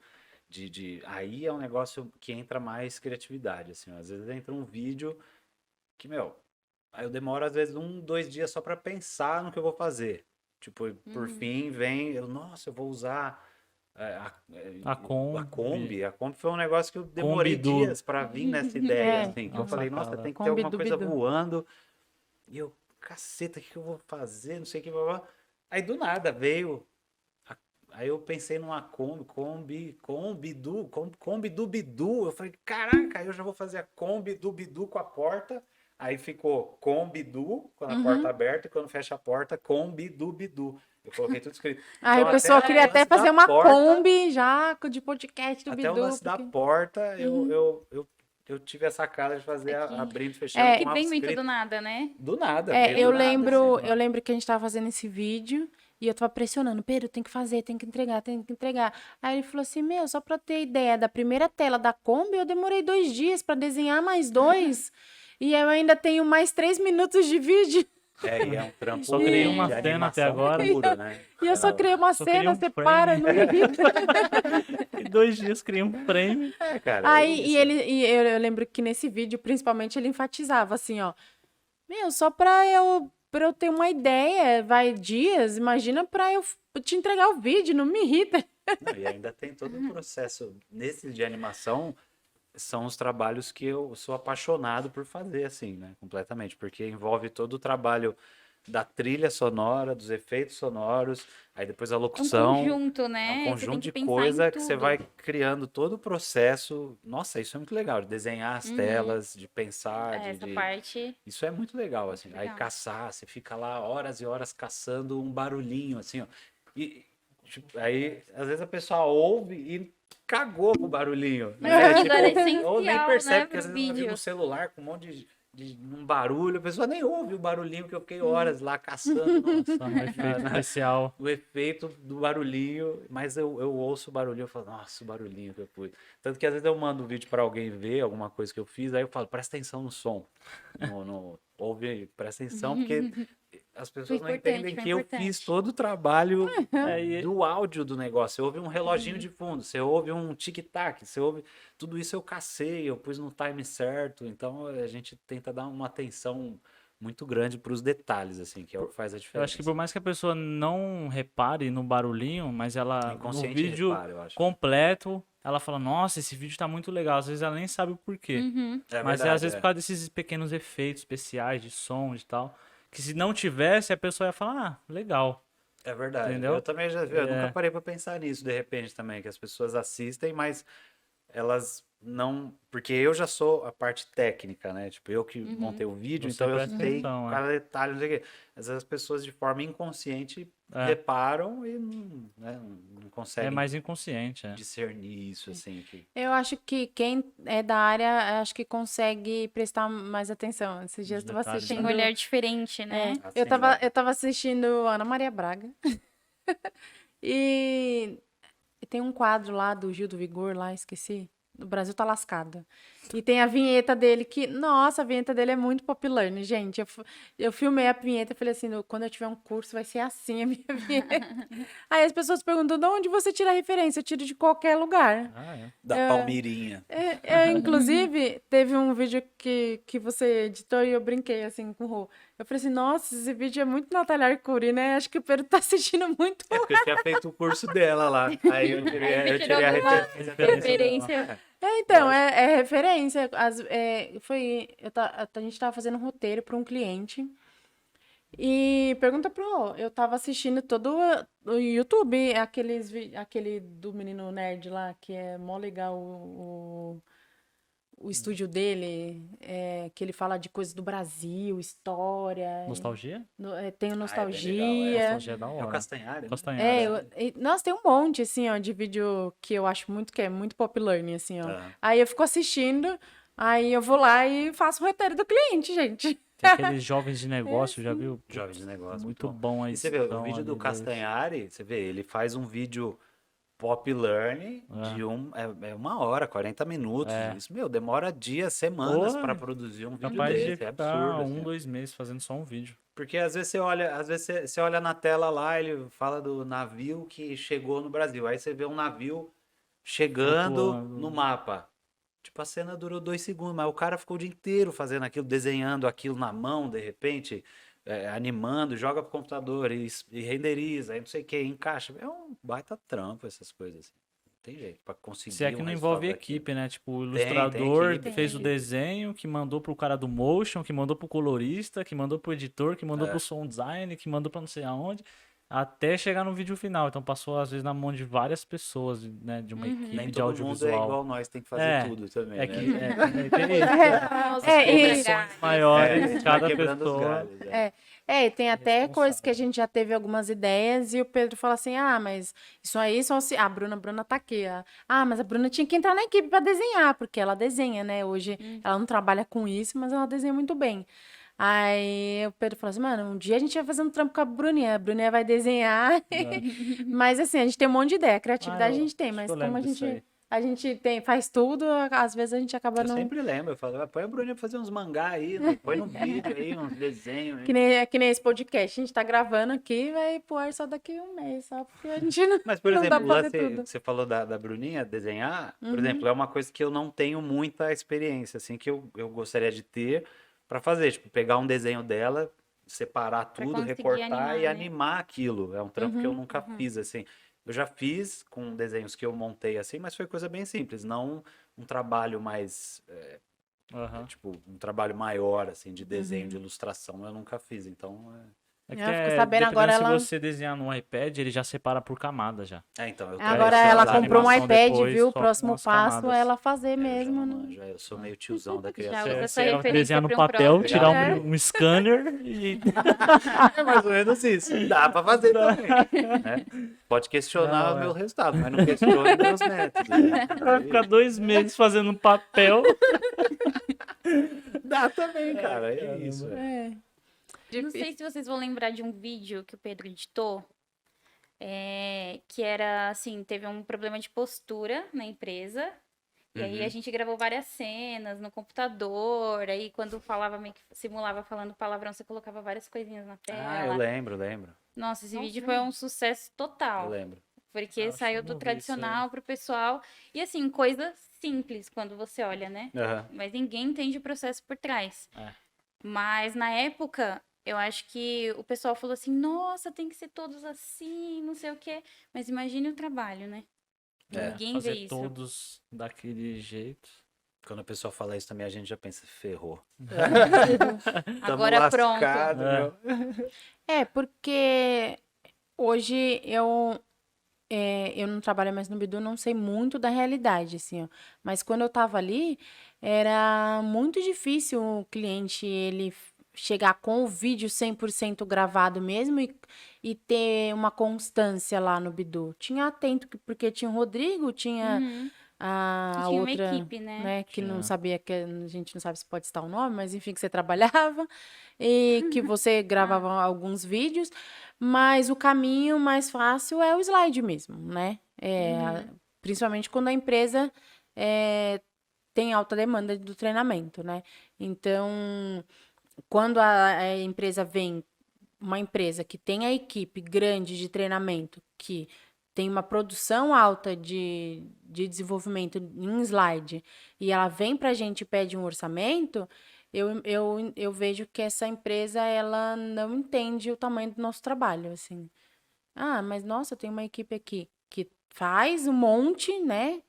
aí é um negócio que entra mais criatividade, assim, ó. Às vezes entra um vídeo que, aí eu demoro, às vezes, 2 dias só pra pensar no que eu vou fazer. Tipo, por fim, nossa, eu vou usar A Kombi. A Kombi foi um negócio que eu demorei Kombidu. dias pra vir nessa ideia, assim, que eu Nossa, falei, nossa, cara. tem que ter alguma Kombi do coisa Bidu. voando. E eu, caceta, o que eu vou fazer? Não sei o que. Blá, blá. Aí do nada veio. Aí eu pensei numa Kombi do Bidu. Eu falei, caraca, aí eu já vou fazer a Kombi do Bidu com a porta. Aí ficou Kombi do, quando a porta aberta, e quando fecha a porta, Kombi do Bidu. Eu coloquei tudo escrito. Aí Então, o pessoal até queria o até lance da fazer uma porta- Kombi já de podcast do Até Bidu. o lance da porque- porta, eu tive essa cara de fazer abrindo e fechando É, com Que uma vem muito escrita. do nada, né? Do nada. É, veio eu do nada, lembro, assim, eu lembro que a gente tava fazendo esse vídeo e eu tava pressionando, Pedro, tem que fazer, tem que entregar, tem que entregar. Aí ele falou assim, só pra ter ideia da primeira tela da Kombi, eu demorei 2 dias pra desenhar mais 2 e eu ainda tenho mais 3 minutos de vídeo E é um trampo Só criei de uma cena até animação agora. pura, né? e eu só criei uma Só criei cena, um você frame. para, não me irrita. Em 2 dias criei um frame. Cara, é Aí, isso. eu lembro que nesse vídeo, principalmente, ele enfatizava assim, ó, só pra eu ter uma ideia, vai dias, imagina pra eu te entregar o vídeo, não me irrita. Não, e ainda tem todo um processo. Nesse de animação, são os trabalhos que eu sou apaixonado por fazer, assim, né? Completamente. Porque envolve todo o trabalho da trilha sonora, dos efeitos sonoros, aí depois a É um locução. conjunto, É né? um Você tem conjunto que de pensar coisa em que você tudo. vai criando todo o processo. Nossa, isso é muito legal, de desenhar as telas, de pensar, Essa parte. Isso é muito legal, assim. Aí Legal. caçar, você fica lá horas e horas caçando um barulhinho, assim, ó. E tipo, aí, às vezes a pessoa ouve e cagou pro barulhinho. Mas né? aquilo era Ou nem essencial, percebe, né, porque às pro vezes ela viu vídeo. no celular com um monte de um barulho, a pessoa nem ouve o barulhinho que eu fiquei horas lá caçando. Nossa, Só um efeito especial. o efeito do barulhinho, mas eu ouço o barulhinho e falo, nossa, o barulhinho que eu pus. Tanto que às vezes eu mando um vídeo pra alguém ver alguma coisa que eu fiz, aí eu falo, presta atenção no som. Ouve aí, presta atenção, porque as pessoas não importante, entendem foi que eu importante. fiz todo o trabalho Aí, do áudio do negócio. Você ouve um reloginho de fundo, você ouve um tic-tac, você ouve. Tudo isso eu cacei, eu pus no time certo. Então a gente tenta dar uma atenção muito grande para os detalhes, assim, que é o que faz a diferença. eu acho que por mais que a pessoa não repare no barulhinho, mas ela no Inconsciente vídeo repara, eu acho. completo, ela fala, nossa, esse vídeo tá muito legal. Às vezes ela nem sabe o porquê. É Mas é verdade, às vezes por causa desses pequenos efeitos especiais de som e tal. Que se não tivesse, a pessoa ia falar, ah, legal. É verdade. Entendeu? Eu também já vi, eu nunca parei pra pensar nisso de repente também, que as pessoas assistem, mas elas não. Porque eu já sou a parte técnica, né? Tipo, eu que montei o vídeo, Você então eu presta sei atenção, é. cada detalhe, não sei o quê. Às vezes as pessoas de forma inconsciente reparam e não conseguem É mais inconsciente, é. discernir isso, assim. Que... Eu acho que quem é da área, acho que consegue prestar mais atenção. Esses dias eu tava detalhes, Tem assistindo... um olhar diferente, né? Assim, Eu tava assistindo Ana Maria Braga. e tem um quadro lá do Gil do Vigor, lá, esqueci. O Brasil tá lascado. E tem a vinheta dele que, nossa, a vinheta dele é muito popular, né, gente? Eu filmei a vinheta e falei assim, quando eu tiver um curso vai ser assim a minha vinheta. Aí as pessoas perguntam, de onde você tira a referência? Eu tiro de qualquer lugar. Ah, é. Da Palmeirinha. Inclusive, teve um vídeo que você editou e eu brinquei assim com o Rô. Eu falei assim, nossa, esse vídeo é muito Natália Arcuri, né? Acho que o Pedro tá assistindo muito. É porque eu tinha feito o curso dela lá. Aí eu tirei a referência. Referência. Então, é referência. A gente tava fazendo um roteiro para um cliente. E pergunta pro Rô, eu tava assistindo todo o YouTube, aquele do menino nerd lá, que é mó legal o estúdio dele, que ele fala de coisas do Brasil, história. Nostalgia? Tem o legal, Nostalgia. Nostalgia é da É o hora. Castanhari. Castanhari. Nossa, tem um monte, assim, ó, de vídeo que eu acho que é muito popular, assim, ó. Ah. Aí eu fico assistindo, aí eu vou lá e faço o roteiro do cliente, gente. Tem aqueles jovens de negócio, já viu? Jovem de negócio. Muito bom aí. E você vê, o vídeo do Castanhari, você vê, ele faz um vídeo pop learning de 1 hora, 40 minutos. Isso, demora dias, semanas para produzir um vídeo Capaz de desse. É ficar absurdo. 2 meses fazendo só um vídeo. Porque às vezes você olha na tela lá, ele fala do navio que chegou no Brasil. Aí você vê um navio chegando Flutuando. no mapa. Tipo, a cena durou 2 segundos, mas o cara ficou o dia inteiro fazendo aquilo, desenhando aquilo na mão, de repente, animando, joga pro computador e renderiza, aí não sei o que, encaixa. É um baita trampo essas coisas. Assim. Não tem jeito pra conseguir. Se é que não envolve equipe, né? Tipo, o ilustrador equipe, fez o desenho, que mandou pro cara do motion, que mandou pro colorista, que mandou pro editor, que mandou pro sound design, que mandou pra não sei aonde, até chegar no vídeo final. Então passou, às vezes, na mão de várias pessoas, né? De uma equipe Nem de todo mundo é audiovisual. igual nós, tem que fazer tudo também, É né? que tem isso. Produções maiores, cada vai quebrando os pessoa. galhos. Tem até coisas que a gente já teve algumas ideias e o Pedro fala assim, mas isso aí só se... A Bruna tá aqui. Mas a Bruna tinha que entrar na equipe pra desenhar, porque ela desenha, né? Hoje ela não trabalha com isso, mas ela desenha muito bem. Aí o Pedro falou assim, mano, um dia a gente vai fazer um trampo com a Bruninha vai desenhar. Mas assim, a gente tem um monte de ideia, criatividade a gente tem, mas como a gente faz tudo, às vezes a gente acaba Eu sempre lembro, eu falo, põe a Bruninha pra fazer uns mangá aí, né? Põe no vídeo aí, uns desenhos. Aí. Que nem esse podcast, a gente tá gravando aqui, vai pro ar só daqui a um mês, só porque a gente não. Mas, por não exemplo, dá pra fazer tudo. você falou da Bruninha desenhar, por exemplo, é uma coisa que eu não tenho muita experiência, assim, que eu gostaria de ter pra fazer, tipo, pegar um desenho dela, separar tudo, recortar e animar aquilo. É um trampo que eu nunca fiz, assim. Eu já fiz com desenhos que eu montei assim, mas foi coisa bem simples, não um trabalho mais, tipo, um trabalho maior, assim, de desenho, de ilustração, eu nunca fiz, então... Fico sabendo agora se você desenhar no iPad, ele já separa por camada já. Então, agora ela comprou um iPad, depois, viu? O próximo passo camadas. é ela fazer mesmo. Eu sou meio tiozão da criação. Já usa essa Você referência desenhar no pra um papel, próximo. tirar um scanner e... É mais ou menos isso. Dá pra fazer também. Né? Pode questionar o meu resultado, mas não questione meus métodos. Né? Vai ficar 2 meses fazendo papel. Dá também, cara. É isso. Não sei se vocês vão lembrar de um vídeo que o Pedro editou, que era assim, teve um problema de postura na empresa, e aí a gente gravou várias cenas no computador, aí quando falava, meio que simulava falando palavrão, você colocava várias coisinhas na tela. Eu lembro. Nossa, esse vídeo foi um sucesso total. Eu lembro. Porque saiu do tradicional pro pessoal, e assim, coisa simples quando você olha, né? Mas ninguém entende o processo por trás. Mas na época... Eu acho que o pessoal falou assim, nossa, tem que ser todos assim, não sei o quê. Mas imagine o trabalho, né? Ninguém vê isso. Todos daquele jeito. Quando a pessoa fala isso também, a gente já pensa, ferrou. Agora pronto. Porque hoje eu não trabalho mais no Bidu, não sei muito da realidade, assim, ó. Mas quando eu tava ali, era muito difícil o cliente, ele... chegar com o vídeo 100% gravado mesmo e ter uma constância lá no Bidu. Tinha Atento, porque tinha o Rodrigo, tinha a tinha outra, uma equipe, né? Que não sabia, que a gente não sabe se pode citar o nome, mas enfim, que você trabalhava e que você gravava alguns vídeos, mas o caminho mais fácil é o slide mesmo, né? Principalmente quando a empresa tem alta demanda do treinamento, né? Então, quando a empresa vem, uma empresa que tem a equipe grande de treinamento, que tem uma produção alta de desenvolvimento em slide, e ela vem para a gente e pede um orçamento, eu vejo que essa empresa, ela não entende o tamanho do nosso trabalho, assim. Ah, mas nossa, tem uma equipe aqui que faz um monte, né?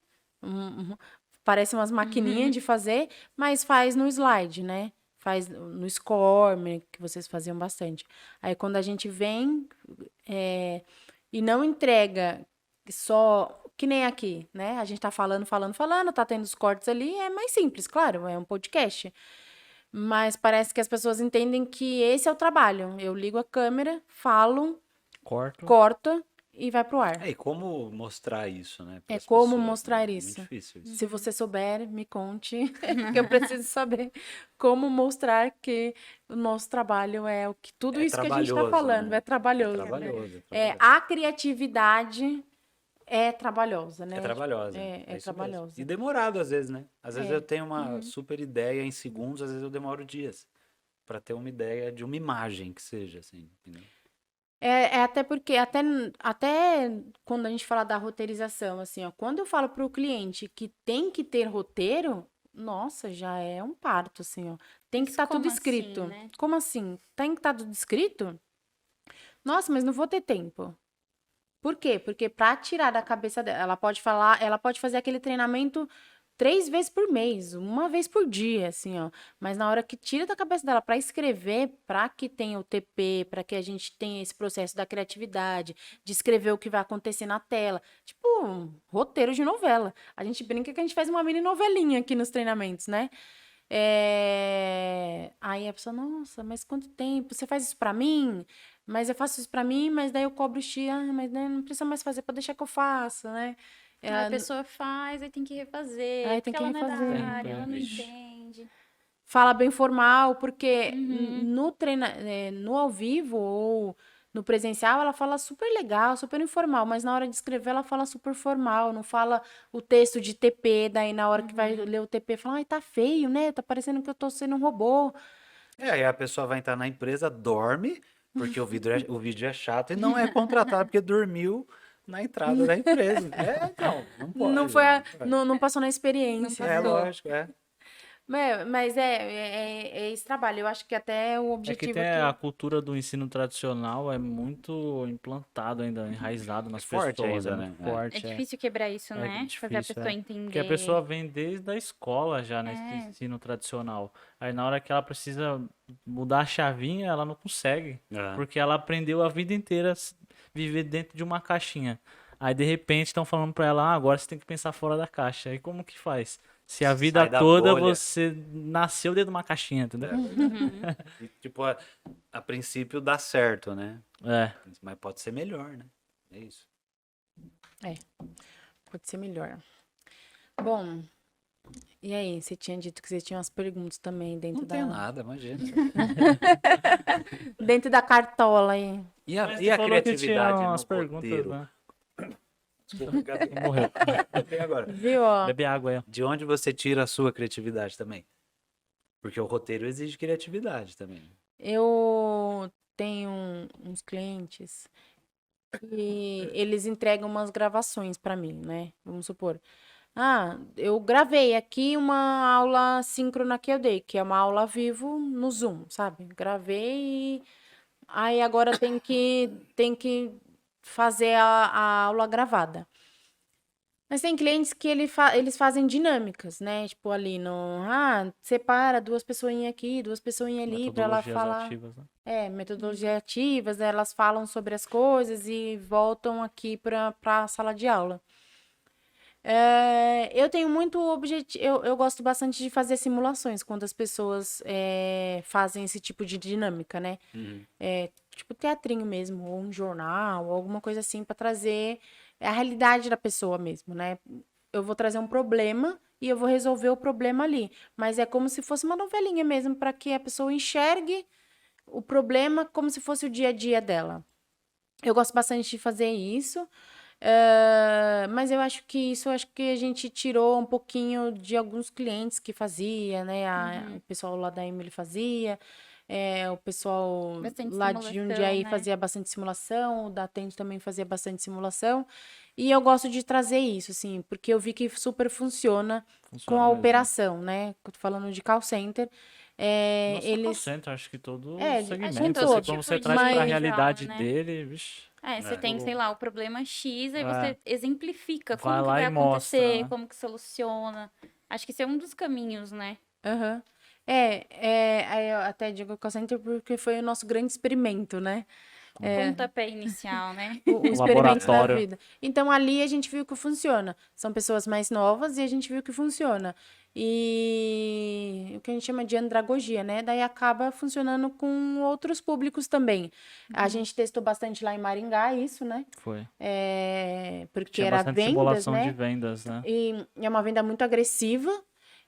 Parece umas maquininhas de fazer, mas faz no slide, né? Faz no Score, que vocês faziam bastante. Aí quando a gente vem e não entrega só, que nem aqui, né? A gente tá falando, tá tendo os cortes ali, é mais simples, claro, é um podcast. Mas parece que as pessoas entendem que esse é o trabalho. Eu ligo a câmera, falo, corto e vai pro ar. E como mostrar isso, né? É pras como pessoas, mostrar né? isso. Muito difícil isso. Se você souber, me conte, porque eu preciso saber como mostrar que o nosso trabalho é o que tudo É isso que a gente está trabalhoso, falando né? é trabalhoso. É trabalhoso. A criatividade é trabalhosa, né? É trabalhosa. É isso mesmo. trabalhosa. E demorado às vezes, né? Às vezes É. eu tenho uma super ideia em segundos, às vezes eu demoro dias pra ter uma ideia de uma imagem que seja, assim, entendeu? Até porque, até quando a gente fala da roteirização, assim, ó, quando eu falo para o cliente que tem que ter roteiro, nossa, já é um parto, assim, ó. Tem que estar tudo Como escrito. assim, né? Como assim? Tem que estar tudo escrito? Nossa, mas não vou ter tempo. Por quê? Porque para tirar da cabeça dela, ela pode fazer aquele treinamento 3 vezes por mês, uma vez por dia, assim, ó. Mas na hora que tira da cabeça dela para escrever, para que tenha o TP, para que a gente tenha esse processo da criatividade, de escrever o que vai acontecer na tela, tipo, um roteiro de novela. A gente brinca que a gente faz uma mini novelinha aqui nos treinamentos, né? Aí a pessoa, nossa, mas quanto tempo? Você faz isso para mim? Mas eu faço isso para mim, mas daí eu cobro o X, mas né, não precisa mais fazer para deixar que eu faça, né? A pessoa faz, aí tem que refazer, Aí tem porque que ela não é refazer. da área, ela não Ixi. entende. Fala bem formal, porque no ao vivo ou no presencial ela fala super legal, super informal, mas na hora de escrever ela fala super formal, não fala o texto de TP, daí na hora que vai ler o TP fala, ai, tá feio, né? Tá parecendo que eu tô sendo um robô. Aí a pessoa vai entrar na empresa, dorme, porque o vídeo é chato e não é contratado porque dormiu na entrada da empresa. Então, não pode. Não foi, não pode. não passou na experiência. É lógico, é. Mas é esse trabalho. Eu acho que até o É que objetivo tem aqui. a cultura do ensino tradicional é muito implantado ainda, enraizado nas Forte pessoas, ainda, é muito né? forte. É difícil quebrar isso, né? Fazer a difícil, pessoa entender. Porque a pessoa vem desde a escola já, né? Esse ensino tradicional. Aí na hora que ela precisa mudar a chavinha, ela não consegue. É. Porque ela aprendeu a vida inteira a viver dentro de uma caixinha. Aí de repente estão falando pra ela, agora você tem que pensar fora da caixa. Aí como que faz? Se a vida Sai da toda bolha. você nasceu dentro de uma caixinha, entendeu? E, tipo, a princípio dá certo, né? É. Mas pode ser melhor, né? É isso. Pode ser melhor. Bom, e aí? Você tinha dito que você tinha umas perguntas também dentro Não da. tem nada, imagina. Dentro da cartola aí. E Mas a, você e a falou que tinha criatividade umas no perguntas, roteiro? né? Desculpa, Gabi. Morreu. Tem agora. Viu, ó? Bebe água aí, ó. De onde você tira a sua criatividade também? Porque o roteiro exige criatividade também. Eu tenho uns clientes que eles entregam umas gravações pra mim, né? Vamos supor. Ah, eu gravei aqui uma aula síncrona que eu dei, que é uma aula ao vivo no Zoom, sabe? Gravei e aí agora tem que fazer a aula gravada. Mas tem clientes que eles fazem dinâmicas, né? Tipo ali no, separa 2 pessoinhas aqui, 2 pessoinhas ali para ela Metodologias falar. ativas, né? Metodologias ativas, né? Elas falam sobre as coisas e voltam aqui para a sala de aula. Eu tenho muito objetivo. Eu gosto bastante de fazer simulações quando as pessoas fazem esse tipo de dinâmica, né? Tipo teatrinho mesmo, ou um jornal, ou alguma coisa assim, para trazer a realidade da pessoa mesmo, né? Eu vou trazer um problema e eu vou resolver o problema ali. Mas é como se fosse uma novelinha mesmo, para que a pessoa enxergue o problema como se fosse o dia a dia dela. Eu gosto bastante de fazer isso. Mas eu acho que a gente tirou um pouquinho de alguns clientes que fazia, né? O pessoal lá da Emily fazia, o pessoal Bastante lá de simulação, Jundiaí né? fazia bastante simulação, o da Tento também fazia bastante simulação. E eu gosto de trazer isso, assim, porque eu vi que super funciona com a mesmo. operação, né? Tô falando de call center. Não só call Eles. center, acho que todo Acho que segmento, todo assim, tipo quando você de traz pra mas- realidade né? dele, vixe, Você tem, sei lá, o problema X, aí É. você exemplifica Vai como que lá vai e mostra, acontecer, né? como que soluciona. Acho que esse é um dos caminhos, né? Aham. Aí eu até digo call center porque foi o nosso grande experimento, né? O pontapé inicial, né? O experimento da laboratório. vida. Então, ali a gente viu que funciona. São pessoas mais novas e a gente viu que funciona. E o que a gente chama de andragogia, né? Daí acaba funcionando com outros públicos também. A gente testou bastante lá em Maringá isso, né? Foi. Porque Tinha era bastante vendas, simulação de né? vendas, né? E é uma venda muito agressiva.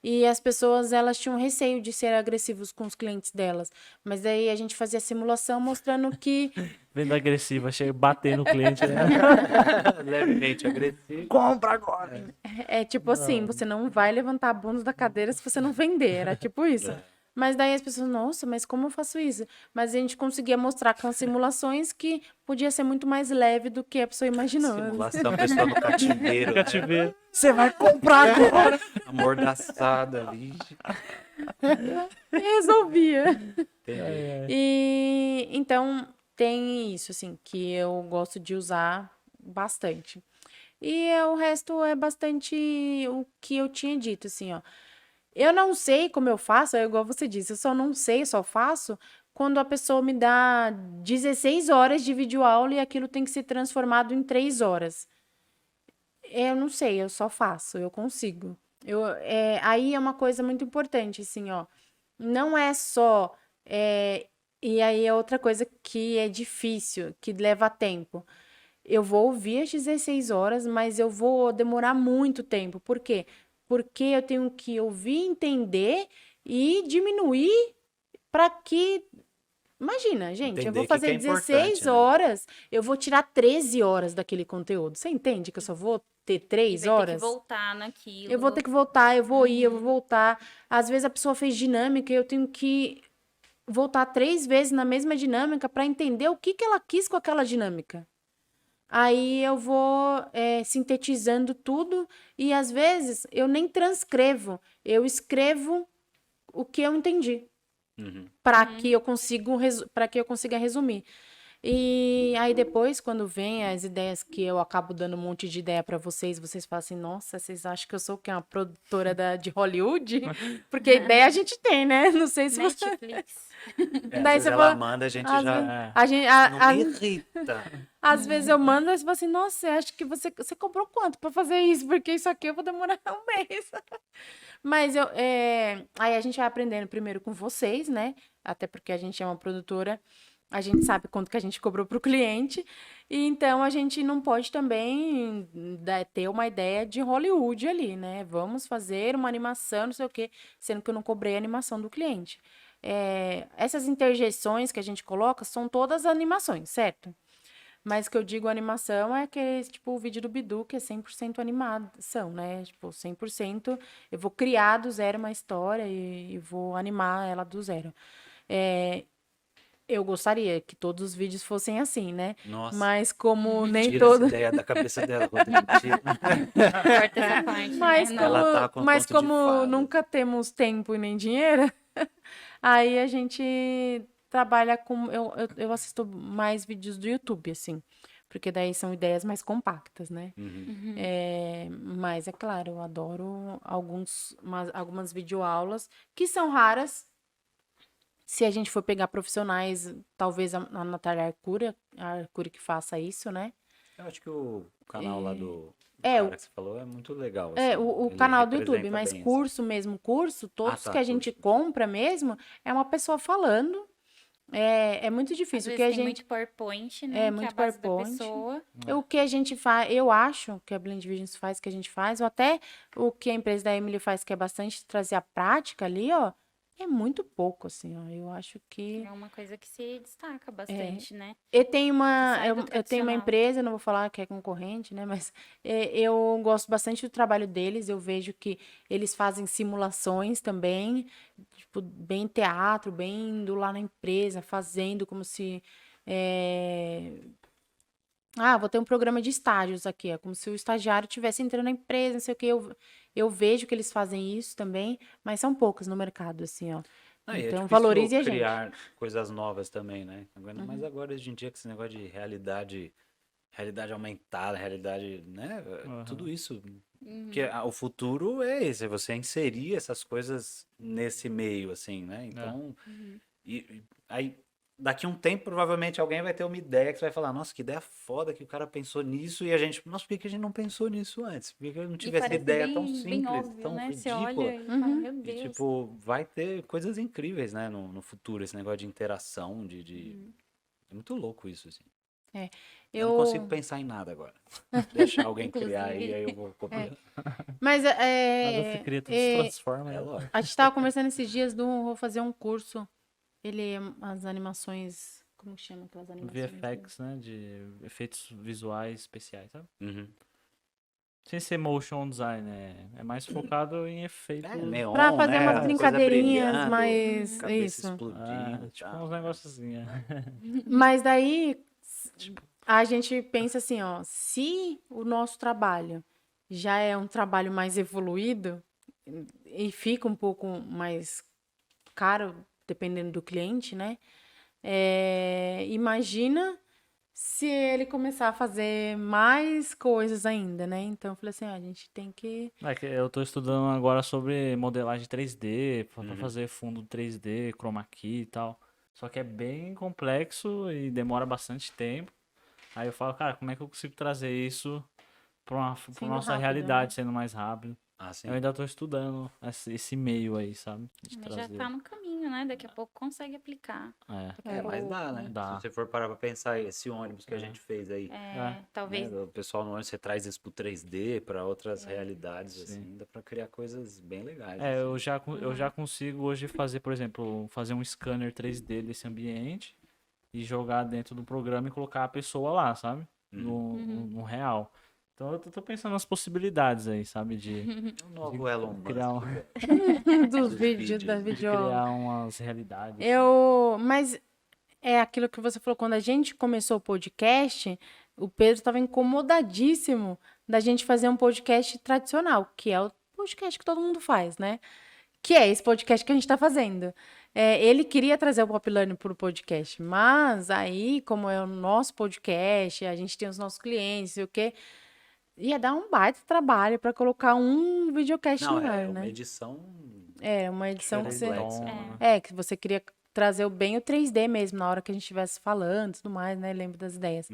E as pessoas, elas tinham receio de ser agressivos com os clientes delas. Mas daí a gente fazia simulação mostrando que Venda agressiva, chega bater no cliente, né? Levemente agressivo. Compra agora! é tipo assim, você não vai levantar a bunda da cadeira se você não vender. Era tipo isso. Mas daí as pessoas, nossa, mas como eu faço isso? Mas a gente conseguia mostrar com as simulações que podia ser muito mais leve do que a pessoa imaginou. Simulação, pessoa no cativeiro, Fica te né? ver. Você vai comprar agora! Amordaçada ali. E resolvia. Entendi. E então tem isso, assim, que eu gosto de usar bastante. E o resto é bastante o que eu tinha dito, assim, ó. Eu não sei como eu faço, é igual você disse, eu só não sei, eu só faço quando a pessoa me dá 16 horas de videoaula e aquilo tem que ser transformado em 3 horas. Eu não sei, eu só faço, eu consigo. Aí é uma coisa muito importante, assim, ó. Não é só. E aí é outra coisa que é difícil, que leva tempo. Eu vou ouvir às 16 horas, mas eu vou demorar muito tempo. Por quê? Porque eu tenho que ouvir, entender e diminuir para que. Imagina, gente, eu Entender vou o que que fazer é 16 importante, né? horas, eu vou tirar 13 horas daquele conteúdo. Você entende que eu só vou ter E 3 vai ter que horas? voltar naquilo. Eu vou ter que voltar, eu vou ir, eu vou voltar. Às vezes a pessoa fez dinâmica e eu tenho que voltar 3 vezes na mesma dinâmica para entender o que ela quis com aquela dinâmica. Aí eu vou sintetizando tudo e às vezes eu nem transcrevo, eu escrevo o que eu entendi Uhum. para que eu consiga resumir. E aí depois, quando vem as ideias que eu acabo dando um monte de ideia para vocês, vocês falam assim, nossa, vocês acham que eu sou o quê? Uma produtora de Hollywood? Porque ideia a gente tem, né? Não sei se você... Netflix. Às Daí vezes você ela fala- manda, a gente Às já vezes- a gente, não me irrita. às vezes eu mando e você fala assim, nossa, eu acho que você comprou quanto para fazer isso? Porque isso aqui eu vou demorar um mês. Mas aí a gente vai aprendendo primeiro com vocês, né? Até porque a gente é uma produtora, a gente sabe quanto que a gente cobrou para o cliente, e então a gente não pode também ter uma ideia de Hollywood ali, né? Vamos fazer uma animação, não sei o quê, sendo que eu não cobrei a animação do cliente. Essas interjeições que a gente coloca são todas animações, certo? Mas que eu digo animação é aquele, tipo, o vídeo do Bidu, que é 100% animação, né? Tipo, 100%. Eu vou criar do zero uma história e vou animar ela do zero. Eu gostaria que todos os vídeos fossem assim, né? Nossa, Mas como nem tira todo. essa ideia da cabeça dela, Rodrigo. Tira. Corta essa parte. Mas né? como, Ela tá com mas conto de como fadas. nunca temos tempo e nem dinheiro, aí a gente trabalha com. Eu assisto mais vídeos do YouTube, assim. Porque daí são ideias mais compactas, né? Uhum. Mas é claro, eu adoro algumas videoaulas que são raras. Se a gente for pegar profissionais, talvez a Natália Arcuri que faça isso, né? Eu acho que o canal lá do É, cara que você falou é muito legal. Assim, o ele canal do YouTube, representa mas bem, assim. curso, todos tá, que a gente curso. compra mesmo, é uma pessoa falando. É muito Às difícil. O vezes que a tem gente, muito PowerPoint, né? É, que é muito a base PowerPoint. da pessoa. o que a gente faz, eu acho que a Blend Visions faz, que a gente faz, ou até o que a empresa da Emily faz, que é bastante trazer a prática ali, ó, É muito pouco, assim, ó. Eu acho que... É uma coisa que se destaca bastante, né? Eu tenho uma, Sai do eu tenho uma tradicional. empresa, não vou falar que é concorrente, né? Mas eu gosto bastante do trabalho deles. Eu vejo que eles fazem simulações também, tipo, bem teatro, bem indo lá na empresa, fazendo como se. Vou ter um programa de estágios aqui, é como se o estagiário estivesse entrando na empresa, não sei o quê. Eu vejo que eles fazem isso também, mas são poucos no mercado, assim, ó. Não, e é Então, difícil valorize a gente. criar coisas novas também, né? Mas agora, hoje em dia, com esse negócio de realidade aumentada, realidade, né? Tudo isso. Que o futuro é esse, é você inserir essas coisas nesse meio, assim, né? Então, aí, daqui a um tempo, provavelmente alguém vai ter uma ideia que você vai falar, nossa, que ideia foda que o cara pensou nisso, e a gente, nossa, por que a gente não pensou nisso antes? Por que eu não E tive essa parece ideia bem, tão bem simples, óbvio, tão né? Você ridícula? olha e fala, meu E, Deus. tipo, vai ter coisas incríveis, né, no futuro, esse negócio de interação, É muito louco isso, assim. Eu não consigo pensar em nada agora. Deixar alguém criar e Inclusive. aí eu vou copiar. Mas Nada se cria, tudo se transforma. É né? lógico. a gente tava conversando esses dias vou fazer um curso. As animações. Como chama aquelas animações? VFX, né? De efeitos visuais especiais, sabe? Uhum. Sem ser motion design, é mais focado em efeitos. Neon, Pra fazer né? umas Coisa brincadeirinhas, brilhando, mas cabeça isso. explodindo. tipo tal. uns negócios assim. Mas daí a gente pensa assim, ó, se o nosso trabalho já é um trabalho mais evoluído e fica um pouco mais caro, dependendo do cliente, né? Imagina se ele começar a fazer mais coisas ainda, né? Então eu falei assim, a gente tem que. Que eu tô estudando agora sobre modelagem 3D, pra fazer fundo 3D, chroma key e tal. Só que é bem complexo e demora bastante tempo. Aí eu falo, cara, como é que eu consigo trazer isso pra Sendo nossa rápido, realidade, né? sendo mais rápido? Ah, sim. Eu ainda tô estudando esse meio aí, sabe? De Mas já trazer. tá no caminho, né? Daqui a pouco consegue aplicar. Mas dá, né? Dá. Se você for parar pra pensar, esse ônibus que a gente fez aí, Talvez. né? O pessoal no ônibus, você traz isso pro 3D, pra outras realidades, Sim. assim, dá pra criar coisas bem legais. Eu assim. já consigo hoje fazer, por exemplo, fazer um scanner 3D desse ambiente e jogar dentro do programa e colocar a pessoa lá, sabe? No real. Então eu tô pensando nas possibilidades aí, sabe? De É o novo Elon Musk. criar, Dos vídeos, da vídeos. vídeo. criar umas realidades. Mas é aquilo que você falou, quando a gente começou o podcast, o Pedro estava incomodadíssimo da gente fazer um podcast tradicional, que é o podcast que todo mundo faz, né? Que é esse podcast que a gente está fazendo. Ele queria trazer o Pop Learning para o podcast, mas aí, como é o nosso podcast, a gente tem os nossos clientes, sei o quê, ia dar um baita trabalho para colocar um videocast Não, no ar, é uma né? edição Uma edição que você... complexa. que você queria trazer bem o 3D mesmo, na hora que a gente estivesse falando e tudo mais, né? Lembro das ideias.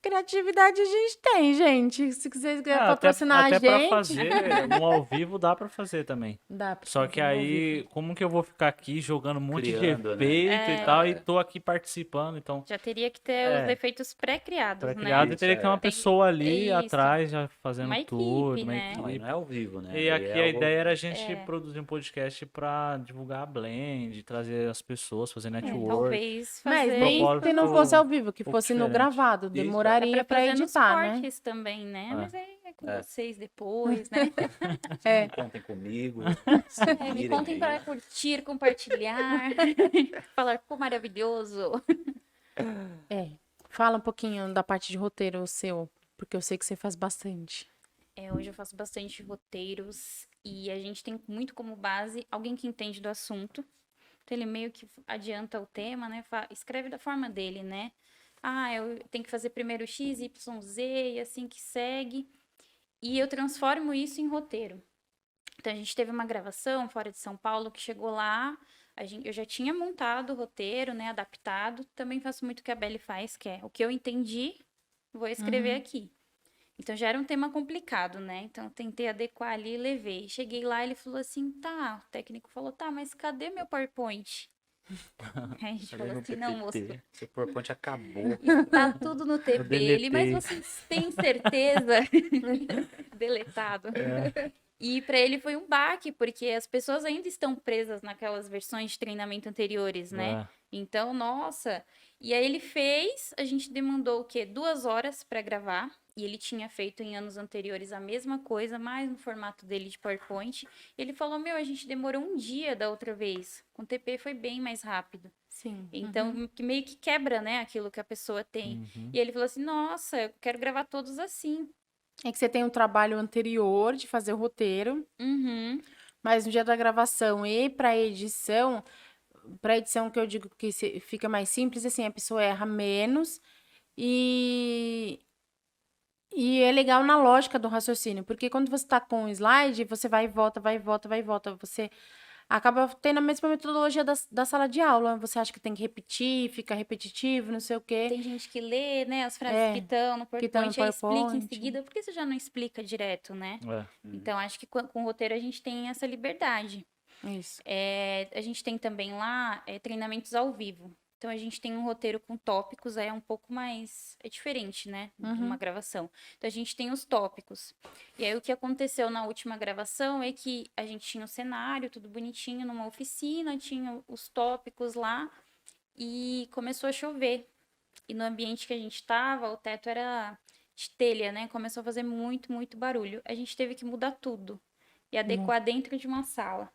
Criatividade a gente tem, gente. Se vocês quiserem patrocinar até a pra gente... fazer no ao vivo dá pra fazer também. Dá pra Só que fazer ao aí, vivo. como que eu vou ficar aqui jogando um monte Criando, de né? efeito e tal, e tô aqui participando, então... Já teria que ter os efeitos pré-criados, Pré-criado né? e teria que ter uma pessoa ali Isso. atrás já fazendo Uma equipe, tudo, uma né? Não, aí equipe. não é ao vivo, né? E Aí aqui é a algo- ideia era a gente produzir um podcast pra divulgar a Blend, trazer as pessoas, fazer network. Talvez Mas fazer nem propósito se não fosse ao vivo, que um pouco fosse no diferente. gravado. Isso, Demoraria Dá pra pra fazer nos editar, né? cortes também, né? É. Mas aí é com vocês depois, né? Contem comigo. se Me virem contem aí. para curtir, compartilhar, falar como maravilhoso. Fala um pouquinho da parte de roteiro seu, porque eu sei que você faz bastante. Hoje eu faço bastante roteiros e a gente tem muito como base alguém que entende do assunto. Então ele meio que adianta o tema, né? Escreve da forma dele, né? Eu tenho que fazer primeiro X, Y, Z e assim que segue. E eu transformo isso em roteiro. Então a gente teve uma gravação fora de São Paulo que chegou lá. Eu já tinha montado o roteiro, né? Adaptado. Também faço muito o que a Belly faz, que é o que eu entendi, vou escrever aqui. Então já era um tema complicado, né? Então eu tentei adequar ali e levei. Cheguei lá, ele falou assim, tá. O técnico falou, tá, mas cadê meu PowerPoint? Aí a gente falou assim, não, moço, Seu PowerPoint acabou. tá tudo no TP. Ele, mas deletei. vocês têm certeza? Deletado. E para ele foi um baque, porque as pessoas ainda estão presas naquelas versões de treinamento anteriores, né? Então, nossa. E aí ele fez, a gente demandou o quê? 2 horas para gravar. E ele tinha feito em anos anteriores a mesma coisa, mas no formato dele de PowerPoint. Ele falou, a gente demorou 1 dia da outra vez. Com o TP foi bem mais rápido. Sim. Então, que meio que quebra, né, aquilo que a pessoa tem. E ele falou assim, nossa, eu quero gravar todos assim. É que você tem um trabalho anterior de fazer o roteiro, mas no dia da gravação e para edição que eu digo que fica mais simples, assim, a pessoa erra menos e é legal na lógica do raciocínio, porque quando você tá com um slide, você vai e volta, vai e volta, vai e volta, você acaba tendo a mesma metodologia da sala de aula, você acha que tem que repetir, fica repetitivo, não sei o quê. Tem gente que lê, né, as frases que estão no PowerPoint, aí explica em seguida, por que você já não explica direto, né? Então, acho que com o roteiro a gente tem essa liberdade. Isso. A gente tem também lá treinamentos ao vivo. Então, a gente tem um roteiro com tópicos, é um pouco mais... É diferente, né? De uma gravação. Então, a gente tem os tópicos. E aí, o que aconteceu na última gravação é que a gente tinha o cenário, tudo bonitinho, numa oficina, tinha os tópicos lá, e começou a chover. E no ambiente que a gente estava, o teto era de telha, né? Começou a fazer muito, muito barulho. A gente teve que mudar tudo e adequar dentro de uma sala.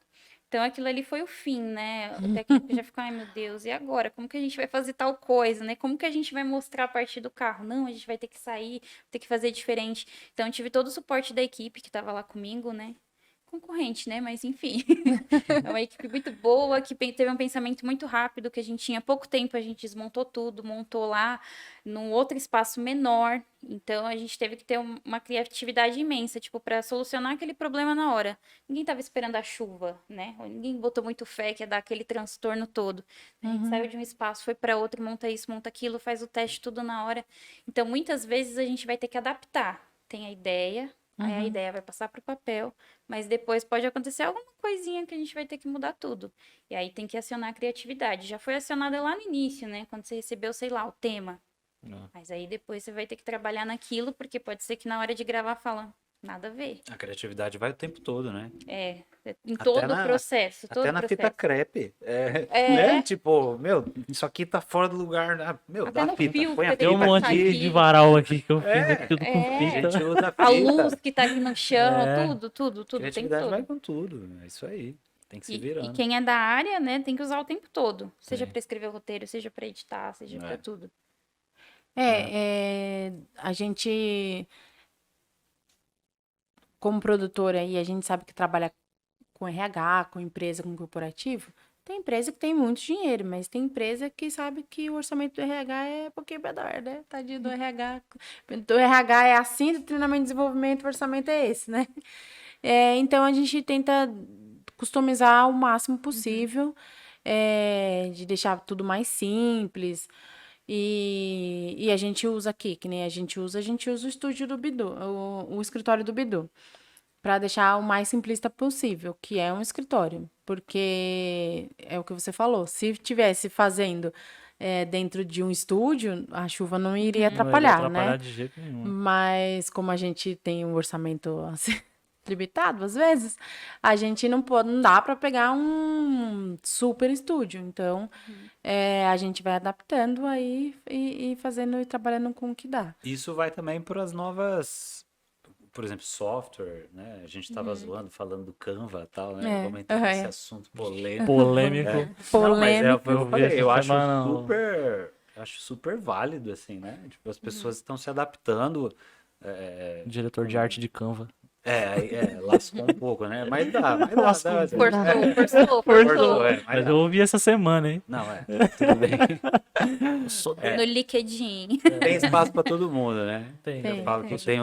Então, aquilo ali foi o fim, né? O técnico já ficou, ai meu Deus, e agora? Como que a gente vai fazer tal coisa, né? Como que a gente vai mostrar a partir do carro? Não, a gente vai ter que sair, ter que fazer diferente. Então, eu tive todo o suporte da equipe que estava lá comigo, né? Concorrente, né? Mas enfim, é uma equipe muito boa, que teve um pensamento muito rápido, que a gente tinha pouco tempo, a gente desmontou tudo, montou lá num outro espaço menor, então a gente teve que ter uma criatividade imensa, tipo, para solucionar aquele problema na hora. Ninguém tava esperando a chuva, né? Ninguém botou muito fé que ia dar aquele transtorno todo. A gente saiu de um espaço, foi para outro, monta isso, monta aquilo, faz o teste tudo na hora. Então, muitas vezes a gente vai ter que adaptar. Tem a ideia, aí a ideia vai passar para o papel, mas depois pode acontecer alguma coisinha que a gente vai ter que mudar tudo. E aí tem que acionar a criatividade. Já foi acionada lá no início, né? Quando você recebeu, sei lá, o tema. Mas aí depois você vai ter que trabalhar naquilo, porque pode ser que na hora de gravar fala, nada a ver. A criatividade vai o tempo todo, né? Em todo o processo. Até na fita crepe. Né? Tipo, isso aqui tá fora do lugar. Até dá no fita, põe a Tem um monte de varal aqui que eu fiz aqui tudo com A fita. gente usa fita. A luz que tá aqui no chão, tudo. Tem Criatividade tudo. vai com tudo. É isso aí. Tem que se virando. E quem é da área, né, tem que usar o tempo todo. Seja para escrever o roteiro, seja para editar, seja para tudo. A gente, como produtora, e a gente sabe que trabalha com RH, com empresa, com corporativo, tem empresa que tem muito dinheiro, mas tem empresa que sabe que o orçamento do RH é pouquinho menor, né? Tadinho do RH. Do RH é assim, do treinamento e desenvolvimento, o orçamento é esse, né? Então, a gente tenta customizar o máximo possível, de deixar tudo mais simples. E a gente usa aqui, que nem a gente usa o estúdio do Bidu, o escritório do Bidu, para deixar o mais simplista possível, que é um escritório. Porque é o que você falou, se tivesse fazendo dentro de um estúdio, a chuva não iria atrapalhar, Não iria atrapalhar né? de jeito nenhum. Mas como a gente tem um orçamento assim, limitado, às vezes, a gente não dá para pegar um super estúdio. Então, a gente vai adaptando aí e fazendo e trabalhando com o que dá. Isso vai também para as novas, por exemplo, software, né? A gente estava zoando, falando do Canva e tal, né? Vamos entrar nesse assunto polêmico. Polêmico. Não, mas foi o que eu falei, eu acho semana, super válido, assim, né? Tipo, as pessoas estão se adaptando. Diretor de arte de Canva. Lascou um pouco, né? Mas dá. Forçou. Mas eu ouvi essa semana, hein? Não, tudo bem. No LinkedIn. Tem espaço para todo mundo, né? Tem. Eu falo que tem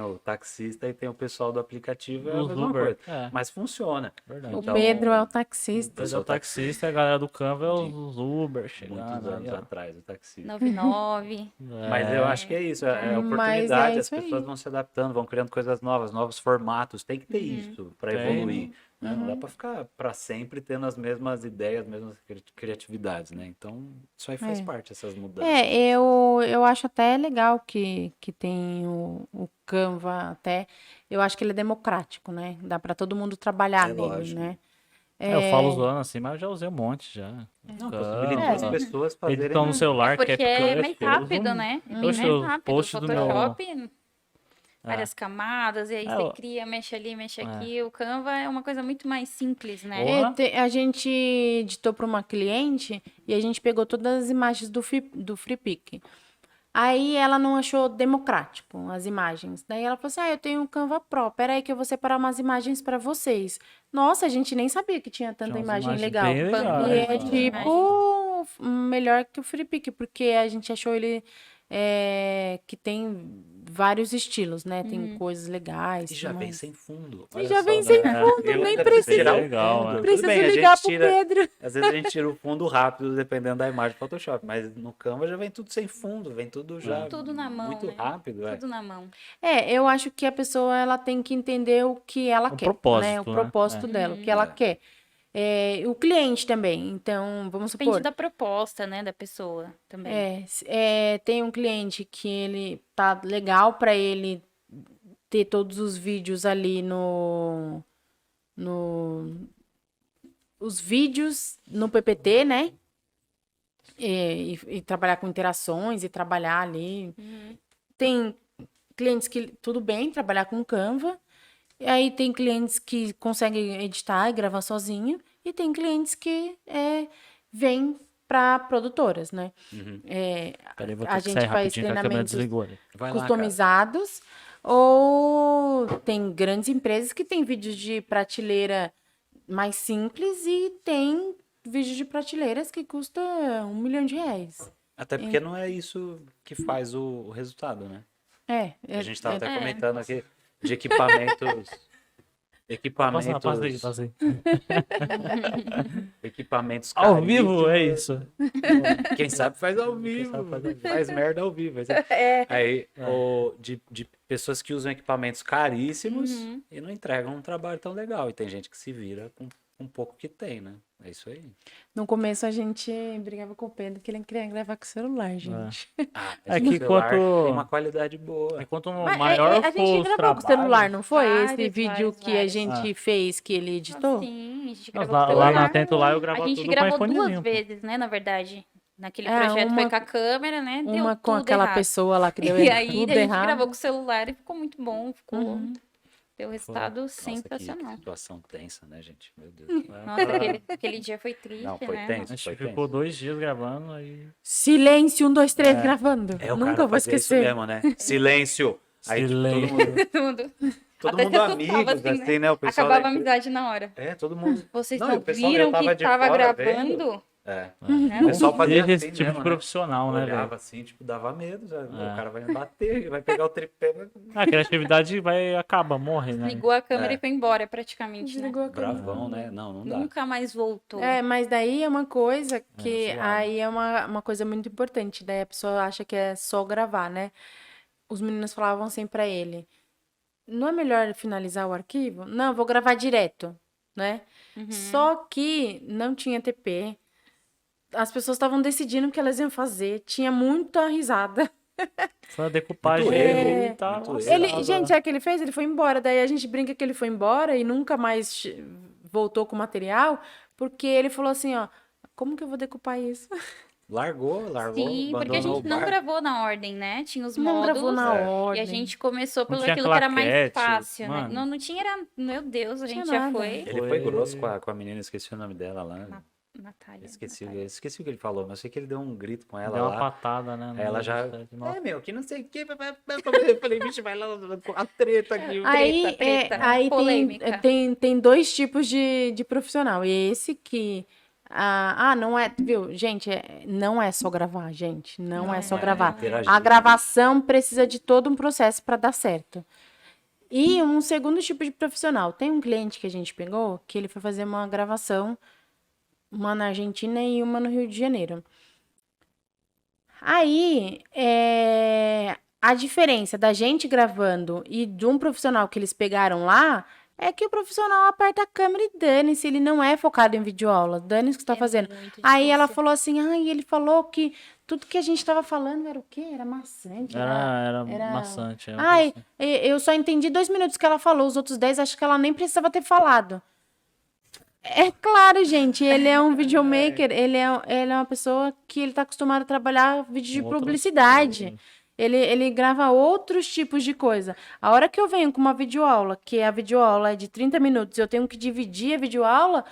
o taxista e tem o pessoal do aplicativo, é a mesma Uber. coisa. Mas funciona. Verdade. O Pedro é o taxista. Mas é o taxista e a galera do Canva é os Uber chegando. Muitos anos aí, ó. atrás, o taxista. 99. Mas eu acho que é isso, é Mas oportunidade, é as isso aí. pessoas vão se adaptando, vão criando coisas novos formatos, tem que ter isso para Tem. evoluir. né? Não dá pra ficar pra sempre tendo as mesmas ideias, as mesmas criatividades, né? Então, isso aí faz parte, essas mudanças. Eu acho até legal que tem o Canva até. Eu acho que ele é democrático, né? Dá para todo mundo trabalhar É nele, lógico. né? Eu falo zoando assim, mas eu já usei um monte já. Não, Canva, possibilita as pessoas fazerem... edição no celular, Porque CapCut, é mais eu uso rápido, né? É bem Oxe, mais os rápido. O posts do meu... Photoshop, várias camadas, e aí você eu- cria, mexe ali, mexe aqui. O Canva é uma coisa muito mais simples, né? Porra. A gente editou para uma cliente e a gente pegou todas as imagens do FreePic. Aí ela não achou democrático as imagens. Daí ela falou assim: eu tenho um Canva Pro. Peraí que eu vou separar umas imagens para vocês. Nossa, a gente nem sabia que tinha tanta Tinha umas imagem imagens legal. bem E legais, é né? tipo melhor que o FreePic, porque a gente achou ele que tem vários estilos, né? Tem coisas legais. E já tem vem umas- sem fundo. E olha já só, vem né? sem fundo, Eu nem ainda precisa. tirar o Legal, fundo. né? Tudo Preciso bem, a ligar gente pro tira... Pedro. Às vezes a gente tira o fundo rápido, dependendo da imagem do Photoshop, mas no Canva já vem tudo sem fundo, vem tudo já Tudo na mão, muito né? rápido. Tudo na mão. Eu acho que a pessoa ela tem que entender o que ela O quer, propósito, né? O né? propósito dela, o que ela quer. O cliente também. Então, vamos Depende supor, da proposta, né, da pessoa também. tem um cliente que ele tá legal para ele ter todos os vídeos ali os vídeos no PPT, né? E trabalhar com interações e trabalhar ali. Tem clientes que tudo bem trabalhar com Canva. E aí tem clientes que conseguem editar e gravar sozinho. E tem clientes que vêm para produtoras, né? Peraí, vou A ter que gente sair faz rapidinho que a câmera treinamentos desligou ali. Vai lá, cara. customizados. Ou tem grandes empresas que têm vídeos de prateleira mais simples e tem vídeos de prateleiras que custa R$1 milhão. Até porque não é isso que faz o resultado, né? A gente estava até comentando aqui de equipamentos. Passa aí. Equipamentos Ao vivo, caríssimos. é isso. Quem sabe faz ao vivo. Faz merda ao vivo. Aí, de pessoas que usam equipamentos caríssimos e não entregam um trabalho tão legal. E tem gente que se vira com um pouco que tem, né? É isso aí. No começo a gente brigava com o Pedro que ele queria gravar com o celular, gente. Esse que celular quanto- tem uma qualidade boa. Quanto Mas maior a for gente os gravou com o celular, trabalhos... não foi? Esse Vários, vídeo que a vários. gente fez, que ele editou? Sim, a gente Nós gravou com o lá celular. na Atento lá eu A gravava gente tudo com gravou iPhonezinho. duas pô. vezes, né, na verdade. Naquele projeto foi com a câmera, né? Deu Uma com tudo aquela errado. pessoa lá que deu E aí tudo a gente errado. gravou com o celular e ficou muito bom. Deu resultado Nossa, que sensacional. situação tensa, né, gente? Meu Deus. Nossa, aquele dia foi triste, Não, foi né? tenso. A gente Foi ficou tenso. 2 dias gravando aí... Silêncio, 1, 2, 3, gravando. O Nunca cara vou fazia esquecer. isso mesmo, né? Silêncio. Aí tipo, Silêncio. todo Até mundo se assustava, amigos, assim, né? O pessoal Acabava a da- amizade na hora. todo mundo. Vocês Não, e não o pessoal viram já tava que de estava fora gravando? O pessoal fazia Esse assim tipo mesmo, de né? profissional, né, velho? Olhava assim, tipo, dava medo. Já. O cara vai bater, vai pegar o tripé. A criatividade acaba, morre, né? Ligou a câmera e foi embora praticamente, né? Desligou a câmera. Bravão, né? Não dá. Nunca mais voltou. Mas daí é uma coisa que zoado. aí é uma coisa muito importante. Daí a pessoa acha que é só gravar, né? Os meninos falavam assim pra ele: não é melhor finalizar o arquivo? Não, vou gravar direto, né? Só que não tinha TP. As pessoas estavam decidindo o que elas iam fazer. Tinha muita risada. Foi a decupagem Muito dele erro, e tal. muito erro. Gente, sabe o que ele fez? Ele foi embora. Daí a gente brinca que ele foi embora e nunca mais voltou com o material, porque ele falou assim, ó, como que eu vou decupar isso? Largou, Sim, porque a abandonou gente o não barco. gravou na ordem, né? Tinha os Não módulos. gravou na E ordem. a gente começou pelo tinha aquilo que era mais claquete, fácil, mano. né? Não tinha, meu Deus, a Tinha gente já nada. foi. Ele foi grosso com a menina, esqueci o nome dela lá. Natália. Esqueci o que ele falou, mas eu sei que ele deu um grito com ela Deu uma lá. patada, né? Aí ela já. Nossa. Meu, que não sei o que. Eu falei, bicho, vai lá, a treta aqui. Aí, treta, aí polêmica. tem dois tipos de profissional. E esse que... não é... Viu? Gente, não é só gravar, gente. Não é só gravar. interagir. A gravação precisa de todo um processo para dar certo. E um segundo tipo de profissional. Tem um cliente que a gente pegou que ele foi fazer uma gravação, uma na Argentina e uma no Rio de Janeiro. Aí, a diferença da gente gravando e de um profissional que eles pegaram lá É que o profissional aperta a câmera e dane-se, ele não é focado em videoaula, dane-se o que você tá fazendo. muito Aí ela difícil. falou assim, ele falou que tudo que a gente tava falando era o quê? Era maçante, Era era- maçante. Ai, eu só entendi 2 minutos que ela falou, os outros 10 acho que ela nem precisava ter falado. É claro, gente, ele é um videomaker, ele é uma pessoa que ele tá acostumado a trabalhar vídeo de Outras publicidade. coisas. Ele grava outros tipos de coisa. A hora que eu venho com uma videoaula, que a videoaula é de 30 minutos, eu tenho que dividir a videoaula,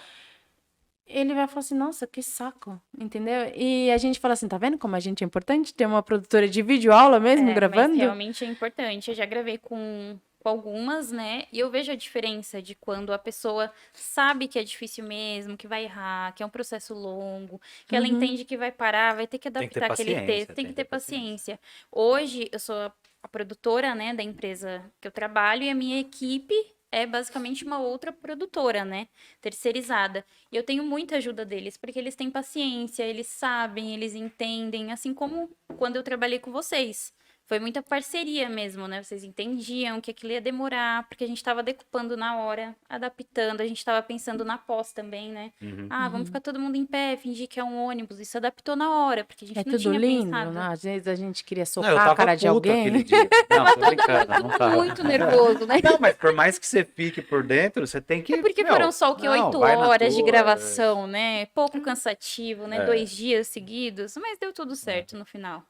ele vai falar assim, nossa, que saco, entendeu? E a gente fala assim, tá vendo como a gente é importante ter uma produtora de videoaula mesmo, gravando? Mas realmente é importante. Eu já gravei com algumas, né? E eu vejo a diferença de quando a pessoa sabe que é difícil mesmo, que vai errar, que é um processo longo, que ela entende que vai parar, vai ter que Tem que ter adaptar aquele paciência, texto, tem que ter paciência. Hoje, eu sou a produtora, né, da empresa que eu trabalho e a minha equipe é basicamente uma outra produtora, né, terceirizada. E eu tenho muita ajuda deles, porque eles têm paciência, eles sabem, eles entendem, assim como quando eu trabalhei com vocês. Foi muita parceria mesmo, né? Vocês entendiam que aquilo ia demorar, porque a gente estava decupando na hora, adaptando, a gente estava pensando na pós também, né? Uhum. Vamos ficar todo mundo em pé, fingir que é um ônibus. Isso adaptou na hora, porque a gente É não tudo tinha lindo, pensado. né? Às vezes a gente queria Não, socar eu a tava cara de puto aquele alguém. dia. Não, tô brincando, não tava. Muito nervoso, né? Não, mas por mais que você fique por dentro, você tem que... É porque meu, foram só o que não, 8 vai na horas de tua, gravação, né? Pouco cansativo, né? É. 2 dias seguidos, mas deu tudo certo no final.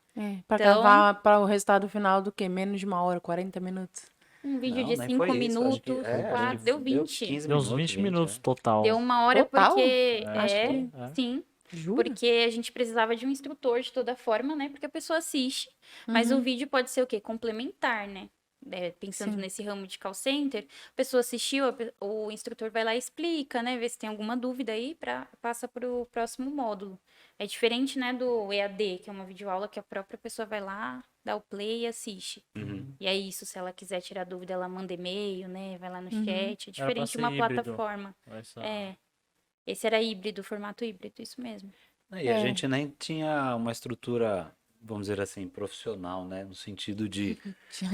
Pra Então- gravar para o resultado final do quê? Menos de 1 hora, 40 minutos. Um vídeo Não, de nem 5 foi isso, acho minutos, que- acho 4, que deu 20. 15 Deu uns 20 minutos é. total. Deu 1 hora Total? porque Acho que- sim, Jura? porque a gente precisava de um instrutor de toda forma, né? Porque a pessoa assiste, mas o vídeo pode ser o quê? Complementar, né? Pensando Sim. nesse ramo de call center, a pessoa assistiu, o instrutor vai lá e explica, né? Vê se tem alguma dúvida aí, passa para o próximo módulo. É diferente, né, do EAD, que é uma videoaula que a própria pessoa vai lá, dá o play e assiste. Uhum. E é isso, se ela quiser tirar dúvida, ela manda e-mail, né? Vai lá no chat. É Era pra diferente de ser uma híbrido. plataforma. Vai ser- Esse era híbrido, formato híbrido, isso mesmo. E a gente nem tinha uma estrutura, vamos dizer assim, profissional, né? No sentido de...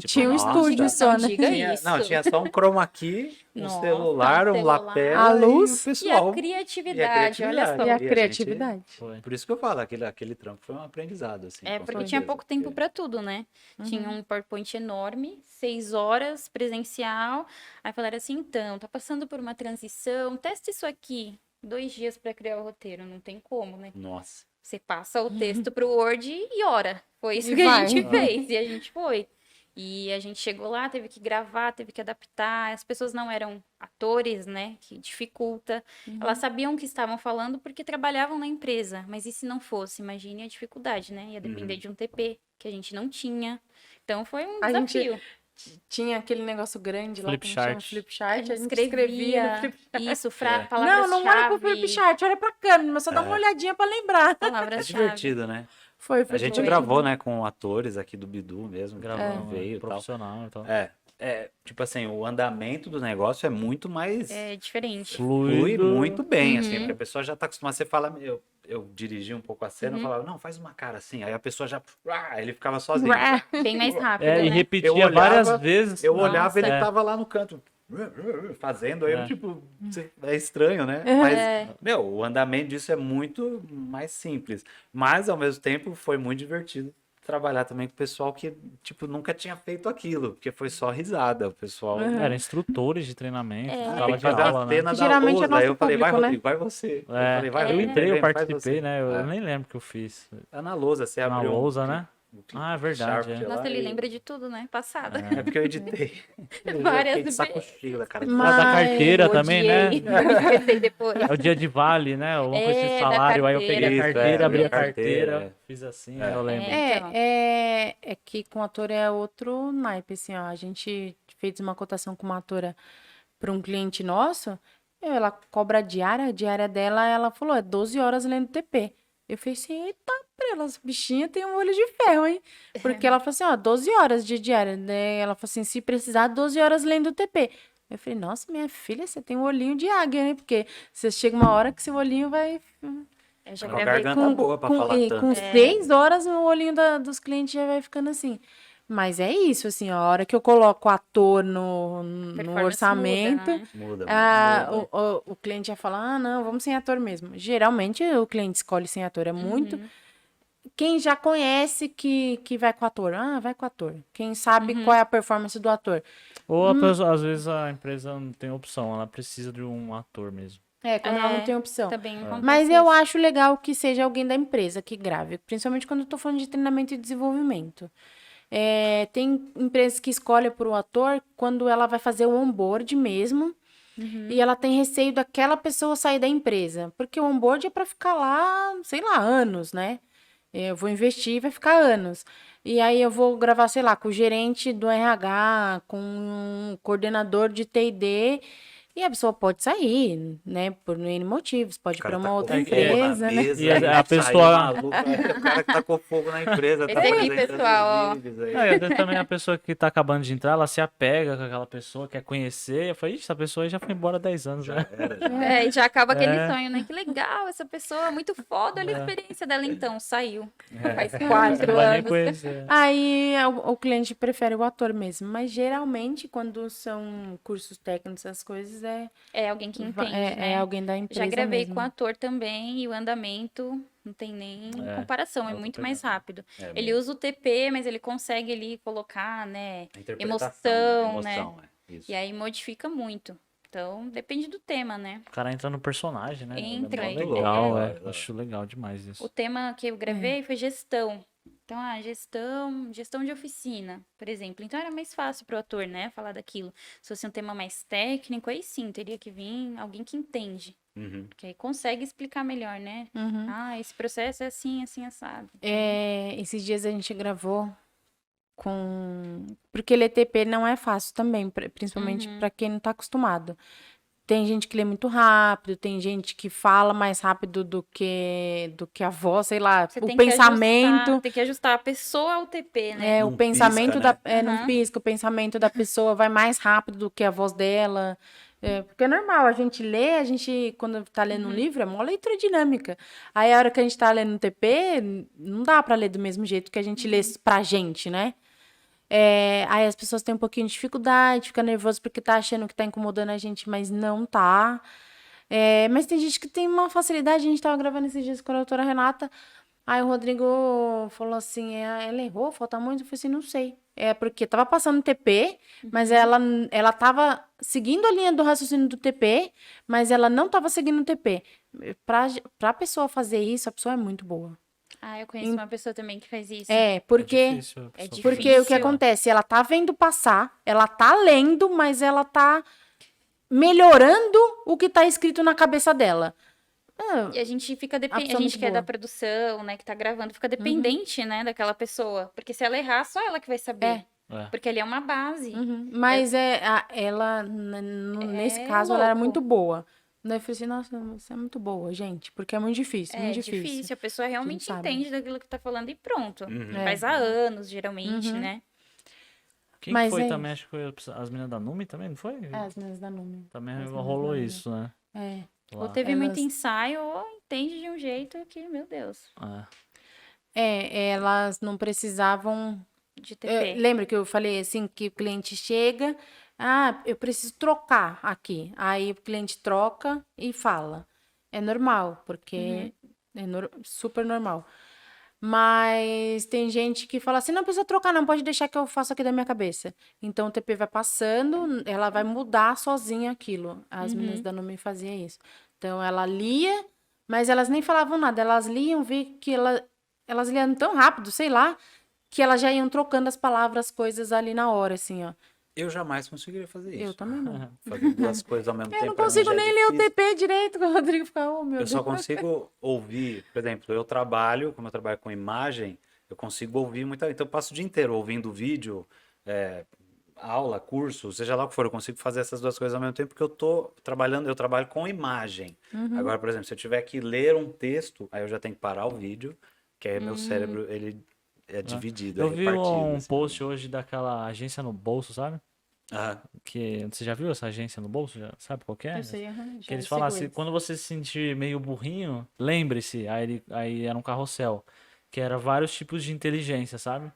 Tinha um nossa, estúdio só, né? diga Tinha, isso. não, tinha só um chroma key, um Nossa, celular, um um celular. lapela A luz e o E pessoal. a criatividade, olha só. E a gente- criatividade. Foi. Por isso que eu falo, aquele trampo foi um aprendizado, assim. com Porque certeza, tinha pouco tempo porque- para tudo, né? Tinha um PowerPoint enorme, 6 horas, presencial. Aí falaram assim, então, tá passando por uma transição, testa isso aqui. 2 dias para criar o roteiro, não tem como, né? Nossa. Você passa o texto pro Word e ora. Foi isso E que vai. a gente fez. E a gente foi. E a gente chegou lá, teve que gravar, teve que adaptar. As pessoas não eram atores, né? Que dificulta. Elas sabiam o que estavam falando porque trabalhavam na empresa. Mas e se não fosse? Imagine a dificuldade, né? Ia depender de um TP, que a gente não tinha. Então foi um A gente desafio. Tinha aquele negócio grande lá, como chama? Flipchart. Flipchart. A gente Escrevia escrevia no flipchart. isso, É. palavras-chave. Não olha pro flipchart, olha pra câmera, só dá uma olhadinha pra lembrar. É Palavras-chave. divertido, né? Foi A gente Foi. gravou, né, com atores aqui do Bidu mesmo. que Gravando, veio e tal. profissional e tal. Tipo assim, o andamento do negócio é muito mais... É diferente. Flui Fluido. muito bem, assim, porque a pessoa já tá acostumada. Você fala, eu dirigi um pouco a cena, eu Uhum. falava, não, faz uma cara assim. Aí a pessoa já, ele ficava sozinho. Bem mais rápido, É, e né? repetia Eu olhava- várias vezes. Eu Nossa, olhava, ele é. tava lá no canto, fazendo, aí eu, É. tipo, é estranho, né? Mas, meu, o andamento disso é muito mais simples. Mas, ao mesmo tempo, foi muito divertido trabalhar também com o pessoal que, tipo, nunca tinha feito aquilo, porque foi só risada. O pessoal... Eram instrutores de treinamento, É. sala Tem que de fazer aula, a né? cena da Geralmente é lousa. nosso Aí eu falei, vai, público, né? Rodrigo, vai você. Eu É, falei, vai, eu Rodrigo, entrei, eu vem, faz participei, você. né? Eu É. nem lembro o que eu fiz. É na lousa, você Na abriu lousa, né? Ah, é verdade, Sharp é. lá Nossa, ele e- lembra de tudo, né? Passada. É porque eu editei. Várias Eu fiquei de saco vezes. cheio, cara. Mas- Da carteira também, né? Odiei. Pensei depois. É o dia de vale, né? Eu com esse É, da salário, aí eu carteira. peguei a Isso, carteira, é, abri a da carteira, carteira, fiz assim, né? Eu lembro. Então. É que com ator é outro naipe, assim, ó. A gente fez uma cotação com uma atora para um cliente nosso, ela cobra a diária dela, ela falou, é 12 horas lendo TP. Eu falei assim, eita, elas bichinha tem um olho de ferro, hein? Porque ela falou assim, ó, 12 horas de diária. Daí ela falou assim, se precisar, 12 horas lendo TP. Eu falei, nossa, minha filha, você tem um olhinho de águia, né? Porque você chega uma hora que seu olhinho vai... Eu já Com a gravei garganta boa pra falar com tanto. 6 horas, o olhinho dos clientes já vai ficando assim. Mas é isso, assim, ó, a hora que eu coloco o ator no Performance orçamento, muda, né? Muda, o, muda. o cliente já fala, ah, não, vamos sem ator mesmo. Geralmente o cliente escolhe sem ator, é muito. Quem já conhece que vai com o ator, ah, vai com o ator. Quem sabe qual é a performance do ator. Ou a pessoa, às vezes a empresa não tem opção, ela precisa de um ator mesmo. É, quando ela não tem opção. Também acontece Mas eu isso. acho legal que seja alguém da empresa que grave, principalmente quando eu tô falando de treinamento e desenvolvimento. É, tem empresas que escolhem por um ator quando ela vai fazer o onboard mesmo e ela tem receio daquela pessoa sair da empresa. Porque o onboard é para ficar lá, sei lá, anos, né? Eu vou investir e vai ficar anos. E aí eu vou gravar, sei lá, com o gerente do RH, com um coordenador de T&D, e a pessoa pode sair, né? Por N motivos, pode ir para uma outra empresa, né? E a pessoa- O cara que tá com fogo na empresa. Esse tá aqui, apresentando pessoal, ó. os vídeos aí. Não, e às vezes também a pessoa que tá acabando de entrar, ela se apega com aquela pessoa, quer conhecer. Eu falei, ixi, essa pessoa aí já foi embora há 10 anos, Já né? era, já. É, e já acaba aquele É. sonho, né? Que legal, essa pessoa, muito foda, olha a experiência dela então, saiu. Faz Não 4 vai nem anos. conhecer. Aí o cliente prefere o ator mesmo, mas geralmente quando são cursos técnicos, essas coisas, É alguém que entende, né? é alguém da empresa Já gravei mesmo. com ator também e o andamento não tem nem comparação, é outra muito pegada. mais rápido. É, Ele usa o TP, mas ele consegue ali colocar, né, a interpretação, emoção, né? emoção, é. Isso. E aí modifica muito. Então, depende do tema, né? O cara entra no personagem, né? Entra, É ele- mó legal, é. Acho legal demais isso. O tema que eu gravei foi gestão. Então, gestão de oficina, por exemplo. Então, era mais fácil pro ator, né, falar daquilo. Se fosse um tema mais técnico, aí sim, teria que vir alguém que entende. Uhum. Que aí consegue explicar melhor, né? Uhum. Ah, esse processo é assim, assim, assado. É, esses dias a gente gravou com... Porque ler TP não é fácil também, principalmente para quem não tá acostumado. Tem gente que lê muito rápido, tem gente que fala mais rápido do que a voz, sei lá, Você o tem que pensamento. tem que ajustar a pessoa ao TP, né? É, Não o pensamento pisca, né? não Aham. pisca, o pensamento da pessoa vai mais rápido do que a voz dela. É, porque é normal, a gente lê, quando tá lendo um livro, é uma leitura dinâmica. Aí a hora que a gente tá lendo um TP, não dá pra ler do mesmo jeito que a gente lê pra gente, né? É, aí as pessoas têm um pouquinho de dificuldade, fica nervoso porque tá achando que tá incomodando a gente, mas não tá. É, mas tem gente que tem uma facilidade, a gente tava gravando esses dias com a doutora Renata, aí o Rodrigo falou assim, ela errou, falta muito? Eu falei assim, não sei. É porque tava passando TP, mas ela tava seguindo a linha do raciocínio do TP, mas ela não tava seguindo o TP. Pra pessoa fazer isso, a pessoa é muito boa. Ah, eu conheço uma pessoa também que faz isso. É, É porque... difícil a pessoa difícil. Porque fazer o que isso. acontece? Ela tá vendo passar, ela tá lendo, mas ela tá melhorando o que tá escrito na cabeça dela. Ah, E a gente fica A dependente, pessoa a gente muito que é da boa. produção, né, que tá gravando, fica dependente, né, daquela pessoa. Porque se ela errar, só ela que vai saber. É. Porque ali é uma base. Mas ela, nesse caso, ela era louco. muito boa. Daí eu falei assim, nossa, você é muito boa, gente. Porque é muito difícil, É muito difícil. difícil, a pessoa realmente sabe. entende daquilo que tá falando e pronto. Uhum. Faz há anos, geralmente, né? Quem Mas foi é também? Acho que foi as meninas da Numi também, não foi? É, as meninas da Numi. Também as meninas rolou da Numi. isso, né? É. Ou Lá. teve muito Elas- ensaio, ou entende de um jeito que, meu Deus, Elas não precisavam de TP. lembra que eu falei assim que o cliente chega, eu preciso trocar aqui. Aí o cliente troca e fala. É normal, porque é super normal. Mas tem gente que fala assim, não precisa trocar não, pode deixar que eu faço aqui da minha cabeça. Então o TP vai passando, ela vai mudar sozinha aquilo. As meninas da Numi faziam isso. Então ela lia, mas elas nem falavam nada, elas liam, vi que elas liam tão rápido, sei lá, que elas já iam trocando as palavras, as coisas ali na hora, assim, ó. Eu jamais conseguiria fazer isso. Eu também não. Fazer duas coisas ao mesmo Eu tempo. não pra mim consigo já é nem ler o difícil. TP direito, que o Rodrigo fica, oh, meu Eu Deus. só consigo ouvir, por exemplo, eu trabalho, como eu trabalho com imagem, eu consigo ouvir muita. Então eu passo o dia inteiro ouvindo vídeo, aula, curso, seja lá o que for, eu consigo fazer essas duas coisas ao mesmo tempo porque eu trabalho com imagem. Agora, por exemplo, se eu tiver que ler um texto, aí eu já tenho que parar o vídeo, que aí meu cérebro, ele é dividido, Eu é vi repartido, um assim. post hoje daquela agência no bolso, sabe? Aham. Que você já viu essa agência no bolso? Já sabe qual que é? Eu sei, aham, já Que eles sigo falam assim, eles. quando você se sentir meio burrinho, lembre-se, aí era um carrossel. que era vários tipos de inteligência, sabe?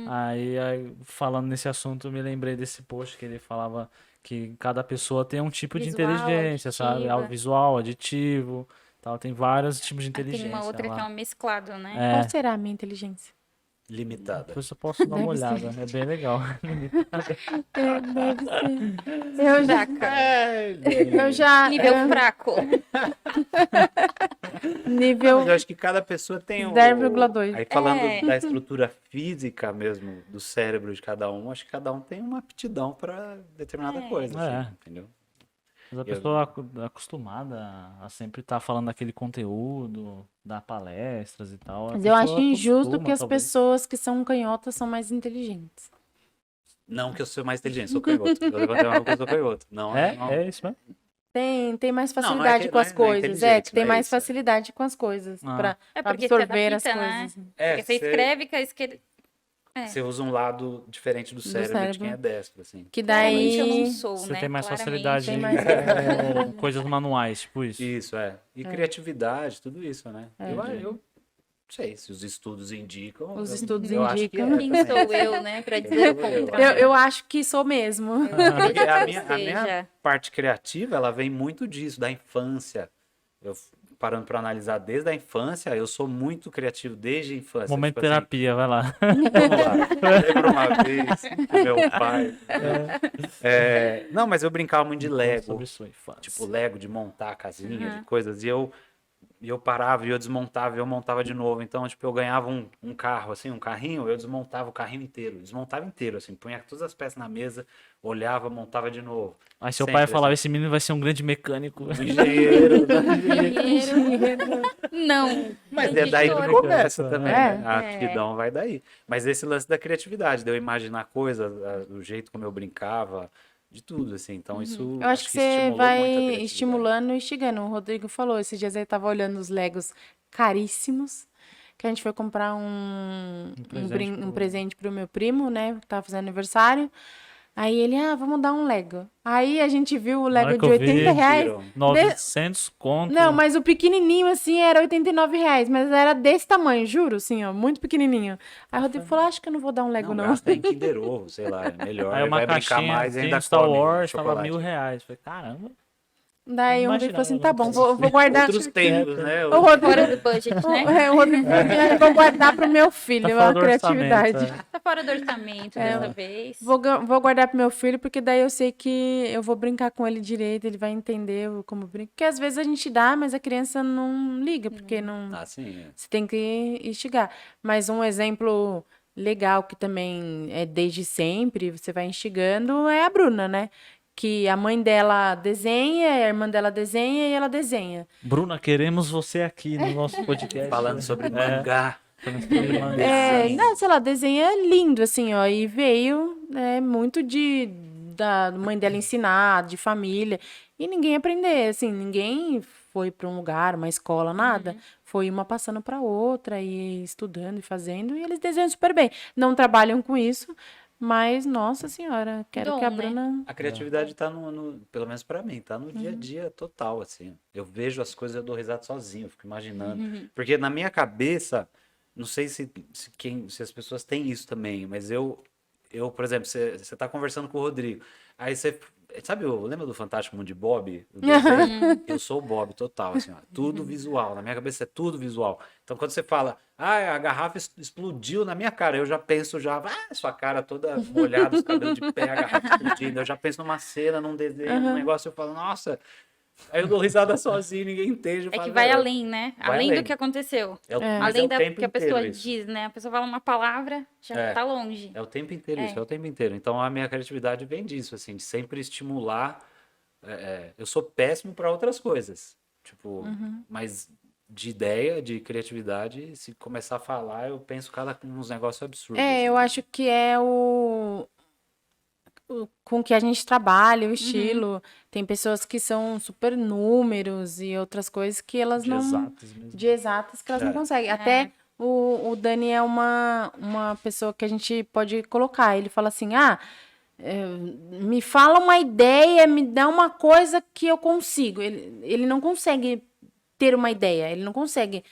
Aí, falando nesse assunto, eu me lembrei desse post que ele falava que cada pessoa tem um tipo de Visual, inteligência, sabe? auditiva. Visual, aditivo, tal. Tem vários tipos de inteligência Tem uma outra que é lá. um mesclado, né? É, Qual será a minha inteligência? Limitada. depois eu posso dar uma Deve ser. olhada, é bem legal. Deve ser. Eu já. Fraca. Eu já. Nível fraco. Nível Mas eu acho que cada pessoa tem 0,2. Aí falando É. da estrutura física mesmo do cérebro de cada um, acho que cada um tem uma aptidão para determinada coisa, É. assim, entendeu? Mas a pessoa acostumada a sempre estar falando daquele conteúdo, dar palestras e tal. a Mas eu acho pessoa injusto acostuma, que as talvez. pessoas que são canhotas são mais inteligentes. Não que eu sou mais inteligente, sou canhoto. Eu levantei uma coisa, eu sou canhoto. Não, não. É isso mesmo? Tem mais Não, não é facilidade que- com não as é- não é coisas. inteligente, que tem não é mais isso, é. facilidade com as coisas. Ah. Pra É porque absorver as se adapta, coisas. né? É, Porque você escreve com a esquerda. Você usa um lado diferente do cérebro, de cérebro. quem é destro, assim. Que Claramente eu não daí. sou, Você né? tem mais Claramente. facilidade Tem em mais- coisas manuais, tipo isso. Isso, é. E criatividade, tudo isso, né? É. Eu não sei se os estudos indicam. Os eu- estudos eu acho que indicam. é Quem também. sou eu, né? Pra Quem dizer o sou eu? contrário. Eu acho que sou mesmo. Porque a Acredito que minha seja. parte criativa, ela vem muito disso, da infância. Eu parando para analisar desde a infância, eu sou muito criativo desde a infância. Momento Tipo terapia, vai lá. assim, vamos lá. Lembro uma vez que meu pai. Não, mas eu brincava muito de Lego. Sobre sua infância. Tipo, Lego, de montar casinha, de coisas. E eu parava e eu desmontava e eu montava de novo. Então, tipo, eu ganhava um carro, assim, um carrinho, eu desmontava o carrinho inteiro. Desmontava inteiro, assim, punha todas as peças na mesa, olhava, montava de novo. Aí seu Sempre, pai falava, assim. esse menino vai ser um grande mecânico. Um engenheiro. Não. Mas é daí que Editora. começa também, né? A É. aptidão vai daí. Mas esse lance da criatividade, de eu imaginar coisas, do jeito como eu brincava, de tudo, assim. Então, isso Eu acho que você estimulou vai muito a criatividade. estimulando e instigando. O Rodrigo falou, esses dias ele tava olhando os Legos caríssimos, que a gente foi comprar um presente pro meu primo, né, que tava fazendo aniversário. Aí ele, vamos dar um Lego. Aí a gente viu o Na hora Lego que de eu vi, 80 reais. Viram. 900 conto. Não, mas o pequenininho, assim, era 89 reais. Mas era desse tamanho, juro, assim, ó, muito pequenininho. Aí o Rodrigo falou, acho que eu não vou dar um Lego, não. Gasta em Kinder Ovo, sei lá, é melhor. Aí Ele uma vai brincar caixinha mais e assim, ainda Star come Wars, tava chocolate. R$1.000. Falei, caramba. Daí o Rodrigo falou assim, tá bom, vou né? guardar... Outros tempos, né? O Rodrigo, Fora do budget, né? o Rodrigo falou assim, vou guardar pro meu filho, Tá a fora do criatividade. orçamento, Tá fora do orçamento dessa vez. Vou guardar pro meu filho, porque daí eu sei que eu vou brincar com ele direito, ele vai entender como brincar. Porque às vezes a gente dá, mas a criança não liga, porque não... Ah, sim. é. Você tem que instigar. Mas um exemplo legal que também é desde sempre, você vai instigando, é a Bruna, né? Que a mãe dela desenha, a irmã dela desenha e ela desenha. Bruna, queremos você aqui no nosso podcast. Falando sobre mangá. Falando sobre mangá. Desenho. Não, sei lá, desenha lindo, assim, ó. E veio muito da mãe dela ensinar, de família. E ninguém aprender, assim, ninguém foi para um lugar, uma escola, nada. Foi uma passando para outra e estudando e fazendo. E eles desenham super bem. Não trabalham com isso, mas, nossa senhora, quero Dom, que a né? Bruna... A criatividade tá pelo menos pra mim, tá no dia a dia total, assim. Eu vejo as coisas, eu dou risada sozinho, eu fico imaginando. Porque na minha cabeça, não sei se as pessoas têm isso também, mas eu por exemplo, você tá conversando com o Rodrigo, aí você... Sabe, lembra do Fantástico Mundo de Bob? Do desenho? Eu sou o Bob total, assim, ó, tudo visual. Na minha cabeça é tudo visual. Então, quando você fala, a garrafa explodiu na minha cara, eu já penso, sua cara toda molhada, os cabelos de pé, a garrafa explodindo. Eu já penso numa cena, num desenho, num negócio, eu falo, nossa. Aí eu dou risada sozinho, ninguém entende. Eu É falo, que vai "Meu, além, né? vai Além além. do que aconteceu. mas é Além o da tempo que a pessoa inteiro isso. diz, né? A pessoa fala uma palavra, já É. tá longe. É o tempo inteiro isso, é o tempo inteiro. Então a minha criatividade vem disso, assim, de sempre estimular. Eu sou péssimo para outras coisas, tipo, mas de ideia, de criatividade, se começar a falar, eu penso uns negócios absurdos. assim. eu acho que é com que a gente trabalha, o estilo. Tem pessoas que são super números e outras coisas que elas De não... exatas mesmo. De exatas que elas não conseguem. Até o Dani é uma pessoa que a gente pode colocar. Ele fala assim, me fala uma ideia, me dá uma coisa que eu consigo. Ele não consegue ter uma ideia, ele não consegue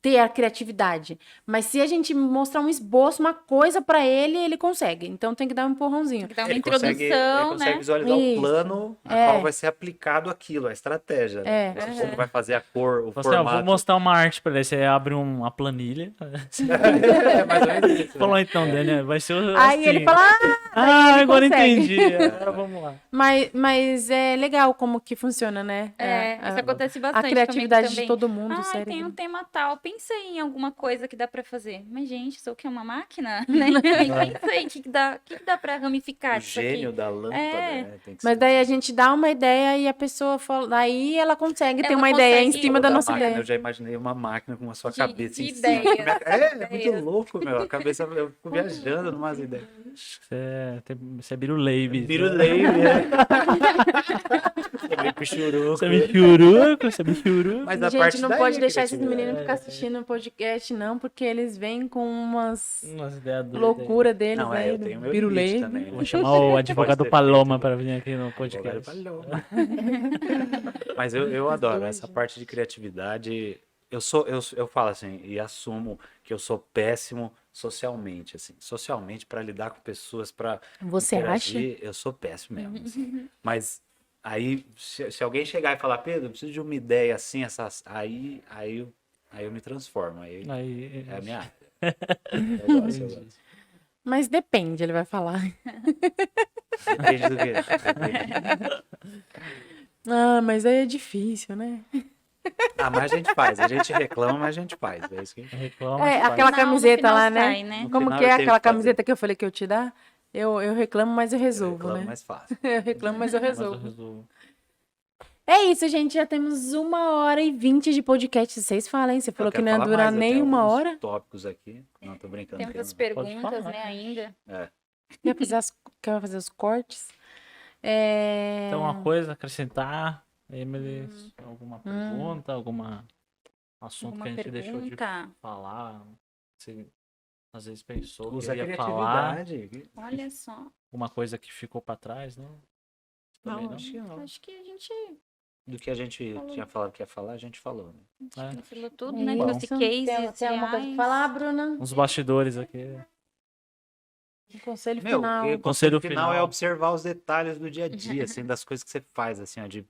ter a criatividade. Mas se a gente mostrar um esboço, uma coisa pra ele, ele consegue. Então tem que dar um empurrãozinho. Tem que dar uma Ele consegue introdução, né? visualizar Isso. o plano a qual vai ser aplicado aquilo, a estratégia. Né? Como vai fazer a cor, o Você, ó, formato. vou mostrar uma arte pra ele. Você abre uma planilha. É mais ou menos isso. né? Falou então, Daniel, vai ser assim. Aí ele fala, Ah, ele agora consegue. entendi. Vamos lá. mas é legal como que funciona, né? Isso acontece A bastante criatividade comigo também. de todo mundo, Ah, sério. tem um tema tal. Pensei em alguma coisa que dá pra fazer. Mas, gente, sou o que? Uma máquina? Né? Pensei, o que dá pra ramificar O disso aqui? gênio da lâmpada, É. né? Tem que Mas ser daí a assim. gente dá uma ideia e a pessoa fala, aí ela consegue ter Ela uma ideia em consegue- cima da Da nossa máquina, ideia. Eu já imaginei uma máquina com a sua De cabeça em ideias, cima. É muito ideias. louco, meu. A cabeça, eu fico viajando numas ideias. Você é biruleibe. Birulei, né? É meio pichuruco. Você é bichuruco, você é bichuruco. Mas a Gente, parte não daí pode é deixar esses criatividade. meninos ficar assistindo o podcast, não, porque eles vêm com umas Umas ideias doidas aí. loucura deles Não, aí. eu tenho meu pirulê. limite também. né? Vou chamar o advogado Pode ser Paloma feito. para vir aqui no Advogado podcast. Paloma. Mas eu adoro essa parte de criatividade. Eu falo assim, e assumo que eu sou péssimo socialmente, assim. Socialmente, para lidar com pessoas, para Você acha? eu sou péssimo mesmo. assim. Mas aí, se alguém chegar e falar, Pedro, eu preciso de uma ideia assim, aí eu me transformo. Aí Aí, é a minha área. Eu gosto. Mas depende, ele vai falar. Depende do quê? Ah, mas aí é difícil, né? Ah, mas a gente faz. A gente reclama, mas a gente faz. É isso que reclama. É, faz. aquela No camiseta final lá, né? sai, né? No Como final que eu é tenho aquela que fazer. camiseta que eu falei que eu te dar? Eu reclamo, mas eu resolvo, reclamo, né? mas faço. Eu reclamo, mas eu Mas eu resolvo. resolvo. É isso, gente. Já temos 1h20 de podcast. Vocês falam, hein? Você falou Eu que quero não ia falar durar mais, eu nem tenho 1 alguns hora. tópicos aqui. Não, tô brincando. Tem muitas tenho- Pode perguntas, falar. né, ainda. É. Quer fazer os cortes? É... Então, uma coisa a acrescentar, Emily, alguma pergunta, alguma assunto Alguma que a gente deixou de pergunta? falar? Você às vezes pensou que Usa a ia falar, criatividade. Olha só. alguma coisa que ficou pra trás, não? Também Não, acho que não. Acho que a gente Do que a gente tinha falado que ia falar, a gente falou. Né? falou tudo, É né? Bom. Trouxe cases. Tem alguma coisa pra falar, Bruna? Uns bastidores aqui. Um conselho Meu, final. o Conselho conselho final é final. observar os detalhes do dia a dia, assim, das coisas que você faz, assim, ó, de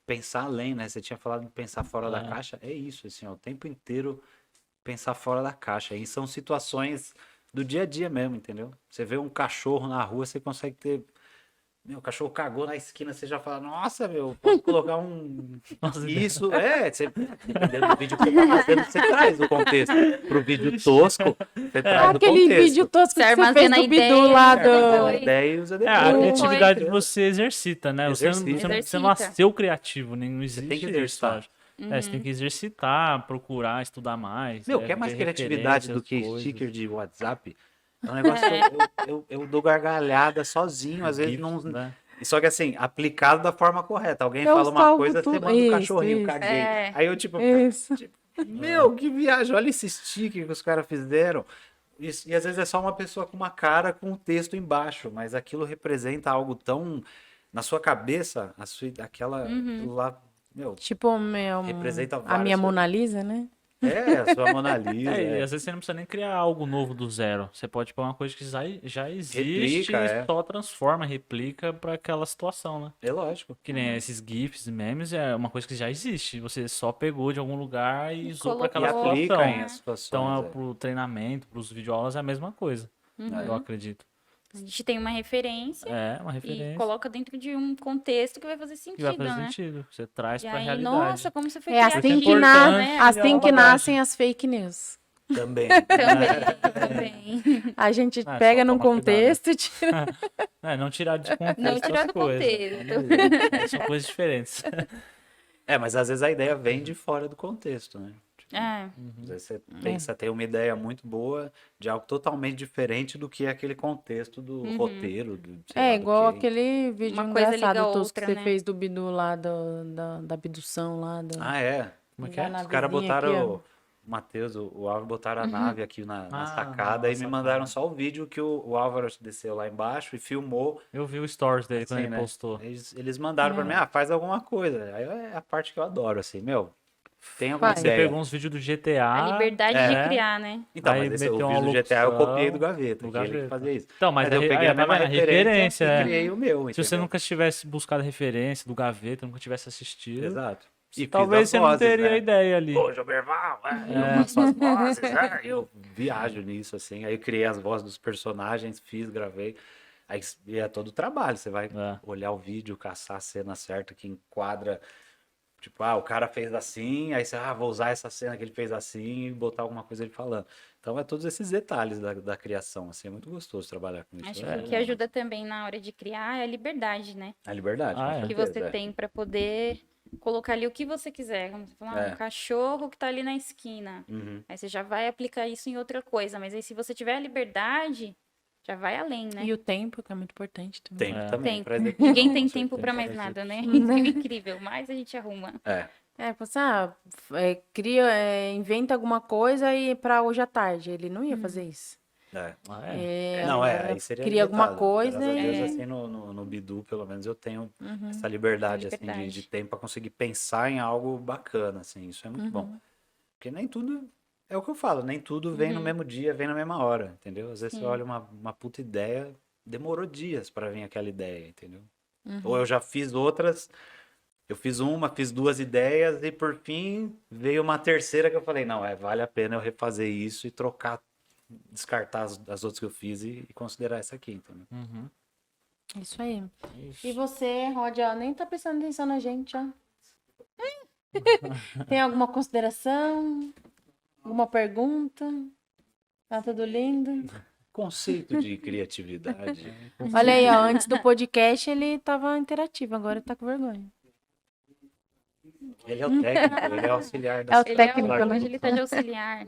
pensar além, né? Você tinha falado de pensar fora da É. caixa, é isso, assim, ó, o tempo inteiro pensar fora da caixa. E são situações do dia a dia mesmo, entendeu? Você vê um cachorro na rua, você consegue ter. Meu, o cachorro cagou na esquina, você já fala, nossa, meu, posso colocar um. Nossa, Isso, você, dependendo do vídeo que você tá fazendo, você traz o contexto. Pro vídeo tosco, você traz o Aquele contexto. vídeo tosco que Você você fez armazena do a Bidu ideia, lá armazena do... a Ideia e usa É, depois. a Foi. criatividade você exercita, né? Você Exercita. não nasceu criativo, nem não existe tem que isso, exercitar. acho. Você tem que exercitar, procurar, estudar mais. Meu, quer mais ver criatividade do que referências, sticker coisas. de WhatsApp? É um negócio que eu dou gargalhada sozinho, às vezes GIFs, não. né? Só que assim, aplicado da forma correta. Alguém Eu fala uma salvo coisa, você tudo. manda o Isso, cachorrinho, isso. caguei. É. Aí eu, tipo, Isso. meu, que viagem, olha esse sticker que os caras fizeram. Isso, e às vezes é só uma pessoa com uma cara com um texto embaixo, mas aquilo representa algo tão na sua cabeça, aquela lá, meu, Tipo, representa a várias minha coisas. Mona Lisa, né? A sua Mona Lisa. E às vezes você não precisa nem criar algo novo do zero. Você pode pôr uma coisa que já existe Replica, e só transforma, replica pra aquela situação, né? É lógico. Que nem esses GIFs, memes, é uma coisa que já existe. Você só pegou de algum lugar e usou pra colocou. aquela E situação. aplica em situações. Então, é. pro treinamento, pros videoaulas, é a mesma coisa. Eu acredito. A gente tem uma referência É uma e referência coloca dentro de um contexto que vai fazer que sentido, vai fazer né? sentido. Você traz E pra aí, realidade. nossa, como você foi É assim criativo, que, importante, né? assim que bagagem. nascem as fake news. Também. Também. A gente só pega num tomar contexto e tira... Não tirar de contexto. Não tirar as do coisas. contexto. São coisas diferentes. É, mas às vezes a ideia vem de fora do contexto, né? É. Às vezes você pensa, tem uma ideia muito boa de algo totalmente diferente do que é aquele contexto do roteiro. Do, sei lá, É do igual que- aquele vídeo Uma coisa liga engraçado a tosco que outra, você né? fez do Bidu lá, da abdução lá. Ah, é? Como é que Lá é? na Os caras vizinha aqui, botaram, ó. o Matheus, o Álvaro botaram a nave aqui na sacada na e me sacada. mandaram só o vídeo que o Álvaro desceu lá embaixo e filmou. Eu vi o stories dele quando assim, ele né? postou. Eles mandaram pra mim, faz alguma coisa. Aí é a parte que eu adoro, assim, meu, tem alguma Faz. Você ideia. pegou uns vídeos do GTA. A liberdade é, de criar, né? Então, Aí mas meteu o uma vídeo do GTA eu locução copiei do Gaveta, do que ele que Gaveta. fazia isso. Então, mas eu peguei a tá mesma vendo? referência e é. criei o meu, Se você entendeu? nunca tivesse buscado referência do Gaveta, nunca tivesse assistido, Exato. E fiz talvez as você não vozes, teria né? ideia ali. Ô, Joberval, eu faço as vozes, eu viajo nisso, assim. Aí eu criei as vozes dos personagens, fiz, gravei. Aí é todo o trabalho, você vai É. olhar o vídeo, caçar a cena certa que enquadra. Tipo, o cara fez assim, aí você, vou usar essa cena que ele fez assim e botar alguma coisa ele falando. Então é todos esses detalhes da criação, assim, é muito gostoso trabalhar com isso. Acho é que o que legal. ajuda também na hora de criar é a liberdade, né? A liberdade, Ah, com é. Que certeza, você tem pra poder colocar ali o que você quiser. Como você falar, um cachorro que tá ali na esquina. Uhum. Aí você já vai aplicar isso em outra coisa. Mas aí se você tiver a liberdade, já vai além, né? E o tempo, que é muito importante também. Tempo É. também. Tempo. pra execução, Ninguém com tem certeza. tempo pra mais nada, né? Né? Isso é incrível, mas a gente arruma. É, Você cria, inventa alguma coisa e pra hoje à tarde. Ele não ia fazer isso. é. Ah, é. É, Não, aí seria cria alguma limitado. coisa Graças a Deus, e... assim, no Bidu, pelo menos, eu tenho Uhum. essa liberdade, assim, Liberdade. de tempo pra conseguir pensar em algo bacana, assim, isso é muito bom. Uhum. Porque nem tudo, é o que eu falo, nem tudo vem no mesmo dia, vem na mesma hora, entendeu? Às vezes você Sim. olha uma puta ideia, demorou dias pra vir aquela ideia, entendeu? Uhum. Ou eu já fiz outras, eu fiz duas ideias e por fim veio uma terceira que eu falei, não, vale a pena eu refazer isso e trocar, descartar as outras que eu fiz e considerar essa aqui, entendeu? Uhum. Isso aí. Isso. E você, Rod, ó, nem tá prestando atenção na gente, ó. Tem alguma consideração? Alguma pergunta? Tá tudo lindo? Conceito de criatividade. Olha aí, ó, antes do podcast ele tava interativo, agora tá com vergonha. Ele é o técnico, ele é o auxiliar da É o Ele técnico, é, né? hoje ele tá de auxiliar.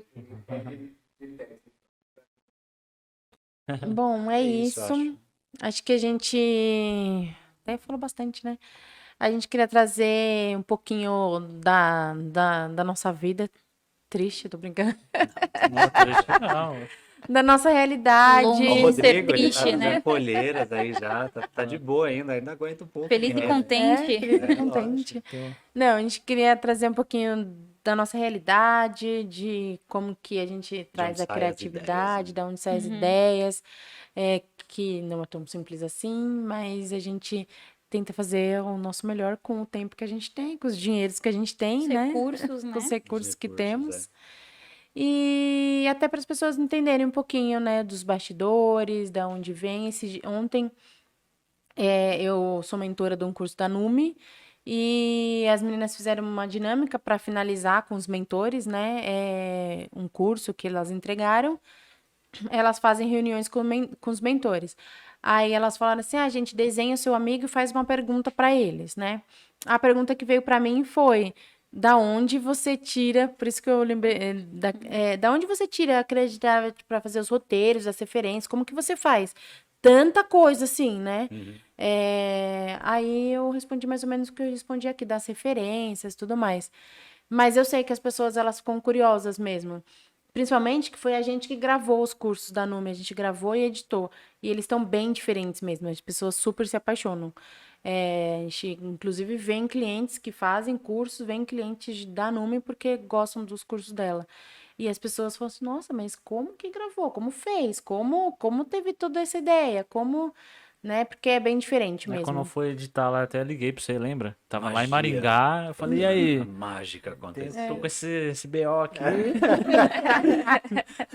Bom, é isso, isso. acho. Acho que a gente até falou bastante, né? A gente queria trazer um pouquinho da nossa vida triste, tô brincando. Não, triste não. Da nossa realidade. Ó, Longe o de Rodrigo, ser ele tá triste, fazendo né? colheiras aí já, tá de boa ainda aguenta um pouco. Feliz e né? contente. Feliz e É, contente. Então, Não, a gente queria trazer um pouquinho da nossa realidade, de como que a gente traz onde a saem as criatividade, ideias, né? de onde saem as Uhum. ideias, que não é tão simples assim, mas a gente tenta fazer o nosso melhor com o tempo que a gente tem, com os dinheiros que a gente tem, Os né? recursos, Com né? os recursos que recursos, temos. E até para as pessoas entenderem um pouquinho, né, dos bastidores, da onde vem. Ontem eu sou mentora de um curso da NUME e as meninas fizeram uma dinâmica para finalizar com os mentores, né? Um curso que elas entregaram. Elas fazem reuniões com os mentores. Aí elas falaram assim: a gente desenha o seu amigo e faz uma pergunta para eles, né? A pergunta que veio para mim foi: da onde você tira, por isso que eu lembrei, da onde você tira a criatividade para fazer os roteiros, as referências, como que você faz? Tanta coisa assim, né? Uhum. Aí eu respondi mais ou menos o que eu respondi aqui, das referências e tudo mais. Mas eu sei que as pessoas, elas ficam curiosas mesmo. Principalmente que foi a gente que gravou os cursos da NUME, a gente gravou e editou. E eles estão bem diferentes mesmo, as pessoas super se apaixonam. A gente, inclusive, vem clientes que fazem cursos, vem clientes da NUME porque gostam dos cursos dela. E as pessoas falam assim, nossa, mas como que gravou? Como fez? Como teve toda essa ideia? Como, né? Porque é bem diferente mesmo. quando eu fui editar lá, até liguei pra você, lembra? Tava lá em Magia. Maringá, eu falei, e aí? Mágica aconteceu. Tô com esse BO aqui.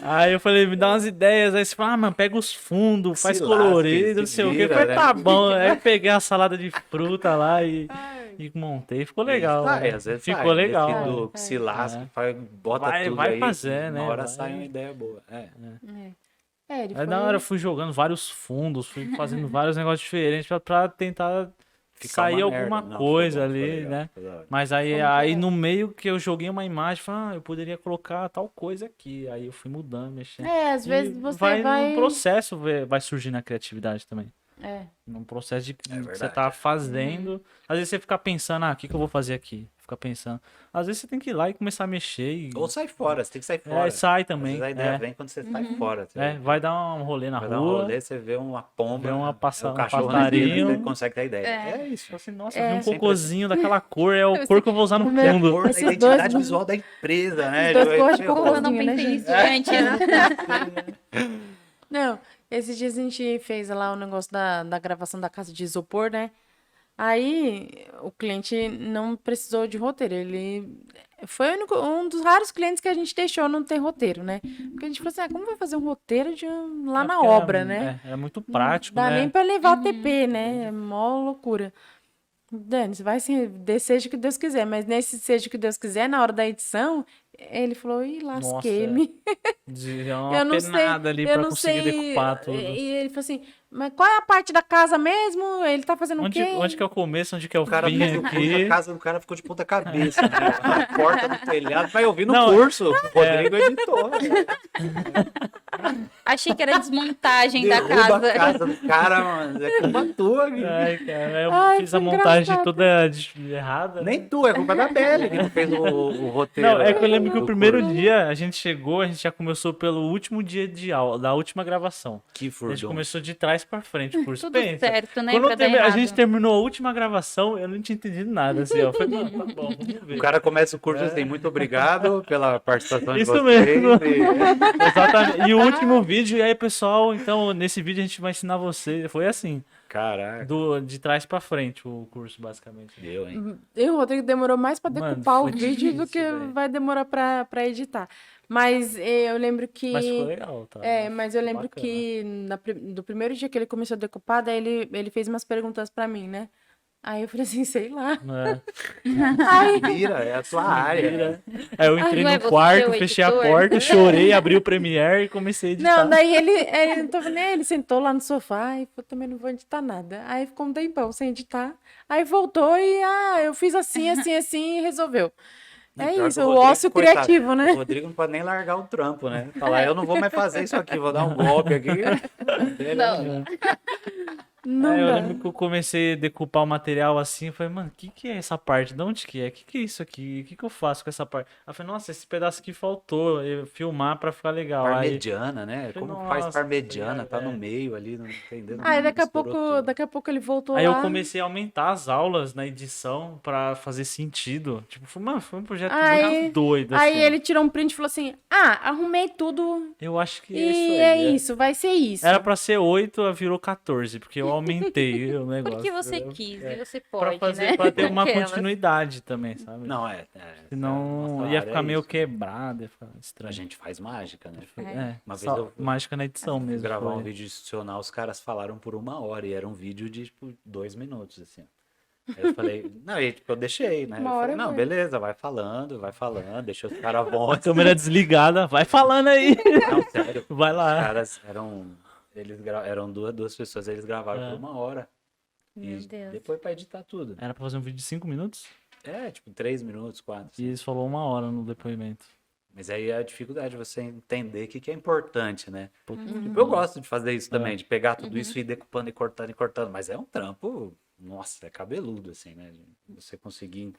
Aí eu falei, me dá umas ideias. Aí você fala, mano, pega os fundos, faz Se lasque, colorido, não se sei o quê. Eu vira, falei, né? tá bom. Aí eu peguei a salada de fruta lá e montei. Ficou legal. Sai, né? às vezes Ficou sai. legal. Nesse né? do que se lasca, bota Vai- tudo vai aí. fazer, né? Uma hora Vai. sai uma ideia boa. Ele Aí foi... na hora eu fui jogando vários fundos, fui fazendo vários negócios diferentes pra tentar Fica sair uma merda. alguma Não, coisa ficou bom, ficou ali, legal, né? ficou da hora. Mas aí, Como que aí é? no meio que eu joguei uma imagem, falei, eu poderia colocar tal coisa aqui. Aí eu fui mudando, mexendo. às E vezes você vai no processo, vai surgindo a criatividade também. Num processo de que você verdade. tá fazendo. Às vezes você fica pensando, o que eu vou fazer aqui? fica pensando. Às vezes você tem que ir lá e começar a mexer e... Ou sai fora, você tem que sair fora. sai Às também. vezes a ideia vem quando você sai fora. Vai dar um rolê na vai rua. dar um rolê, você vê uma pomba, vê um um cachorro passarinho. você consegue ter a ideia. É isso. Fala assim, nossa, vi um cocôzinho daquela cor, é o cor que eu vou usar no Meu fundo. Cor da Esses identidade dois- visual da empresa, né? dois cores de Ferrou. cocô. Eu não né, pensei gente? nisso antes. Não, esses dias a gente fez lá o negócio da gravação da casa de isopor, né? Aí o cliente não precisou de roteiro. Ele foi um dos raros clientes que a gente deixou não ter roteiro, né? Porque a gente falou assim, como vai fazer um roteiro lá na Porque obra, né? É muito prático, Dá né? nem pra levar o TP, né? É mó loucura. Dani, você vai seja o que Deus quiser, mas nesse seja o que Deus quiser, na hora da edição, ele falou, ih, lasquei-me. É uma Eu não sei, penada ali eu pra não conseguir sei. decupar tudo. E ele falou assim, mas qual é a parte da casa mesmo? Ele tá fazendo o Onde, quê? onde que é o começo, onde que é o O cara fim fez o curso, aqui? a casa do cara ficou de ponta cabeça, né? A porta do telhado, vai ouvir no Não, curso. O Rodrigo editou. Achei que era desmontagem da Derruba a casa. casa do cara, mano. É culpa tua, Gui. Ai, cara, eu Ai, fiz a foi montagem engraçado. toda errada. Nem tu, é culpa da Belly que não fez o roteiro. Não, é que eu lembro que o do primeiro curso. dia a gente chegou, a gente já começou pelo último dia de aula, da última gravação. Que A gente furdão. começou de trás pra frente, o curso. Tudo Pensa. certo, né? Quando Pra dar a errado. gente terminou a última gravação, eu não tinha entendido nada, assim, ó. Eu falei, mano, tá bom, vamos ver. O cara começa o curso assim, muito obrigado pela participação de Isso vocês. mesmo. e- Exatamente. E o último vídeo, e aí, pessoal, então, nesse vídeo a gente vai ensinar você. Foi assim, Caraca, de trás pra frente o curso, basicamente. deu, hein? E o Rodrigo demorou mais pra Mano, decupar o foi vídeo do difícil, que velho. vai demorar pra editar. Mas eu lembro que... Mas ficou legal, tá? Mas eu lembro Bacana. que do primeiro dia que ele começou a decupar, daí ele fez umas perguntas pra mim, né? Aí eu falei assim, sei lá. Vira, é a sua área. Aí eu entrei não é no você quarto, o fechei a editor? porta, chorei, abri o Premiere e comecei a editar. Não, daí ele não tava nem aí, ele sentou lá no sofá e eu também não vou editar nada. Aí ficou um tempão sem editar. Aí voltou e eu fiz assim e resolveu. Não, É pior isso, que o Rodrigo, ócio coitado, criativo, né? O Rodrigo não pode nem largar o trampo, né? Falar, eu não vou mais fazer isso aqui, vou dar um golpe aqui. Não. Não Eu dá. lembro que eu comecei a decupar o material assim, eu falei, mano, o que é essa parte? De onde que é? O que é isso aqui? O que eu faço com essa parte? Aí eu falei, nossa, esse pedaço aqui faltou, eu filmar pra ficar legal. Aí, Parmegiana, né? Falei, Como faz nossa, parmegiana? Tá é. no meio ali, não entendeu? Aí daqui Misturou tudo. a pouco ele voltou aí lá. eu comecei a aumentar as aulas na edição pra fazer sentido. Tipo, foi um projeto Aí- muito doido. Aí assim. ele tirou um print e falou assim: arrumei tudo Eu acho que é e isso aí. é isso, vai ser isso. Era pra ser 8, virou 14, porque eu aumentei o negócio. Porque você entendeu? quis É. e você Pra pode, fazer, né? pra ter uma Aquelas. continuidade também, sabe? Não, Senão nossa ia área ficar é meio isso. quebrado, ia ficar A estranho. gente faz mágica, né? É, Uma vez só eu- mágica na edição Fui mesmo. gravar foi. um vídeo institucional, os caras falaram por 1 hora e era um vídeo de, tipo, 2 minutos, assim. Aí eu falei, não, e tipo, eu deixei, né? Eu Uma falei, hora não, vai. beleza, vai falando, deixa os caras A bons. câmera desligada, vai falando aí. Não, sério, Vai os lá. caras eram duas pessoas, eles gravaram É. por 1 hora. Meu E Deus. depois pra editar tudo. Era pra fazer um vídeo de 5 minutos É, tipo, 3 minutos, 4. e eles falou 1 hora no depoimento. Mas aí é a dificuldade de você entender o que é importante, né? Puta Tipo, eu gosto de fazer isso É. também, de pegar tudo isso e ir decupando e cortando, mas é um trampo, nossa, é cabeludo, assim, né? De você conseguir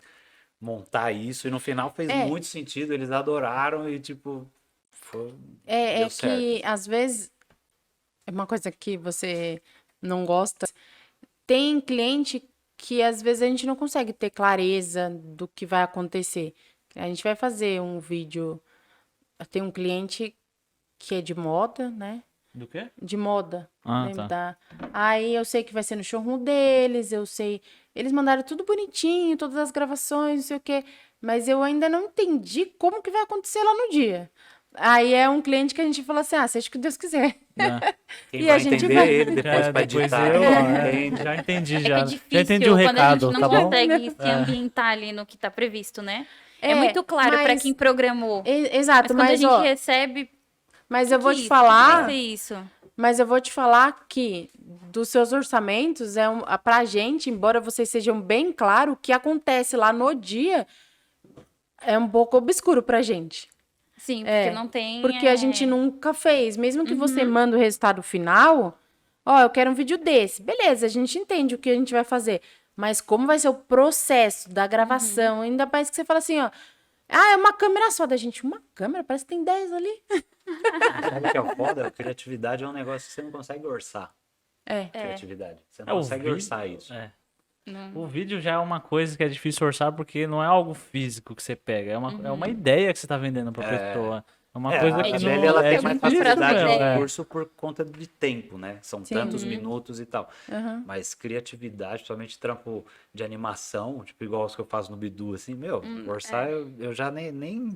montar isso e no final fez É. muito dentro, eles adoraram e, tipo, É deu que certo. às vezes é uma coisa que você não gosta. Tem cliente que às vezes a gente não consegue ter clareza do que vai acontecer. A gente vai fazer um vídeo. Tem um cliente que é de moda, né? Do quê? De moda. Ah, lembra tá. Aí eu sei que vai ser no showroom deles, eu sei. Eles mandaram tudo bonitinho, todas as gravações, não sei o quê. Mas eu ainda não entendi como que vai acontecer lá no dia. Aí é um cliente que a gente fala assim: seja o que Deus quiser. É. Quem E vai a gente entender vai- ele depois pra depois editar. eu, entende. já entendi, É que já. é difícil Já entendi o quando a recado, gente não tá bom? consegue se É. ambientar ali no que tá previsto, né? É, É, muito claro pra mas- quem programou. Mas Exato, quando a mas, gente ó, recebe, mas eu vou que te isso? falar. Vai ser isso. Mas eu vou te falar que dos seus orçamentos, pra gente, embora vocês sejam bem claros, o que acontece lá no dia é um pouco obscuro pra gente. Sim, porque É, não tem. Porque a gente nunca fez. Mesmo que você manda o resultado final, eu quero um vídeo desse. Beleza, a gente entende o que a gente vai fazer. Mas como vai ser o processo da gravação, ainda mais que você fala assim, ó. É uma câmera só da gente. Uma câmera? Parece que tem 10 ali. Sabe o que é foda? A criatividade é um negócio que você não consegue orçar. Criatividade. Você não o consegue vídeo- orçar isso. O vídeo já é uma coisa que é difícil orçar porque não é algo físico que você pega, é uma ideia que você tá vendendo pra pessoa. É uma coisa a que Adele, não ela é tem mais difícil, facilidade meu, no é. curso por conta de tempo, né? São Sim. tantos minutos e tal. Aham. Mas criatividade, principalmente trampo de animação, tipo igual os que eu faço no Bidu, assim, meu, orçar eu já nem...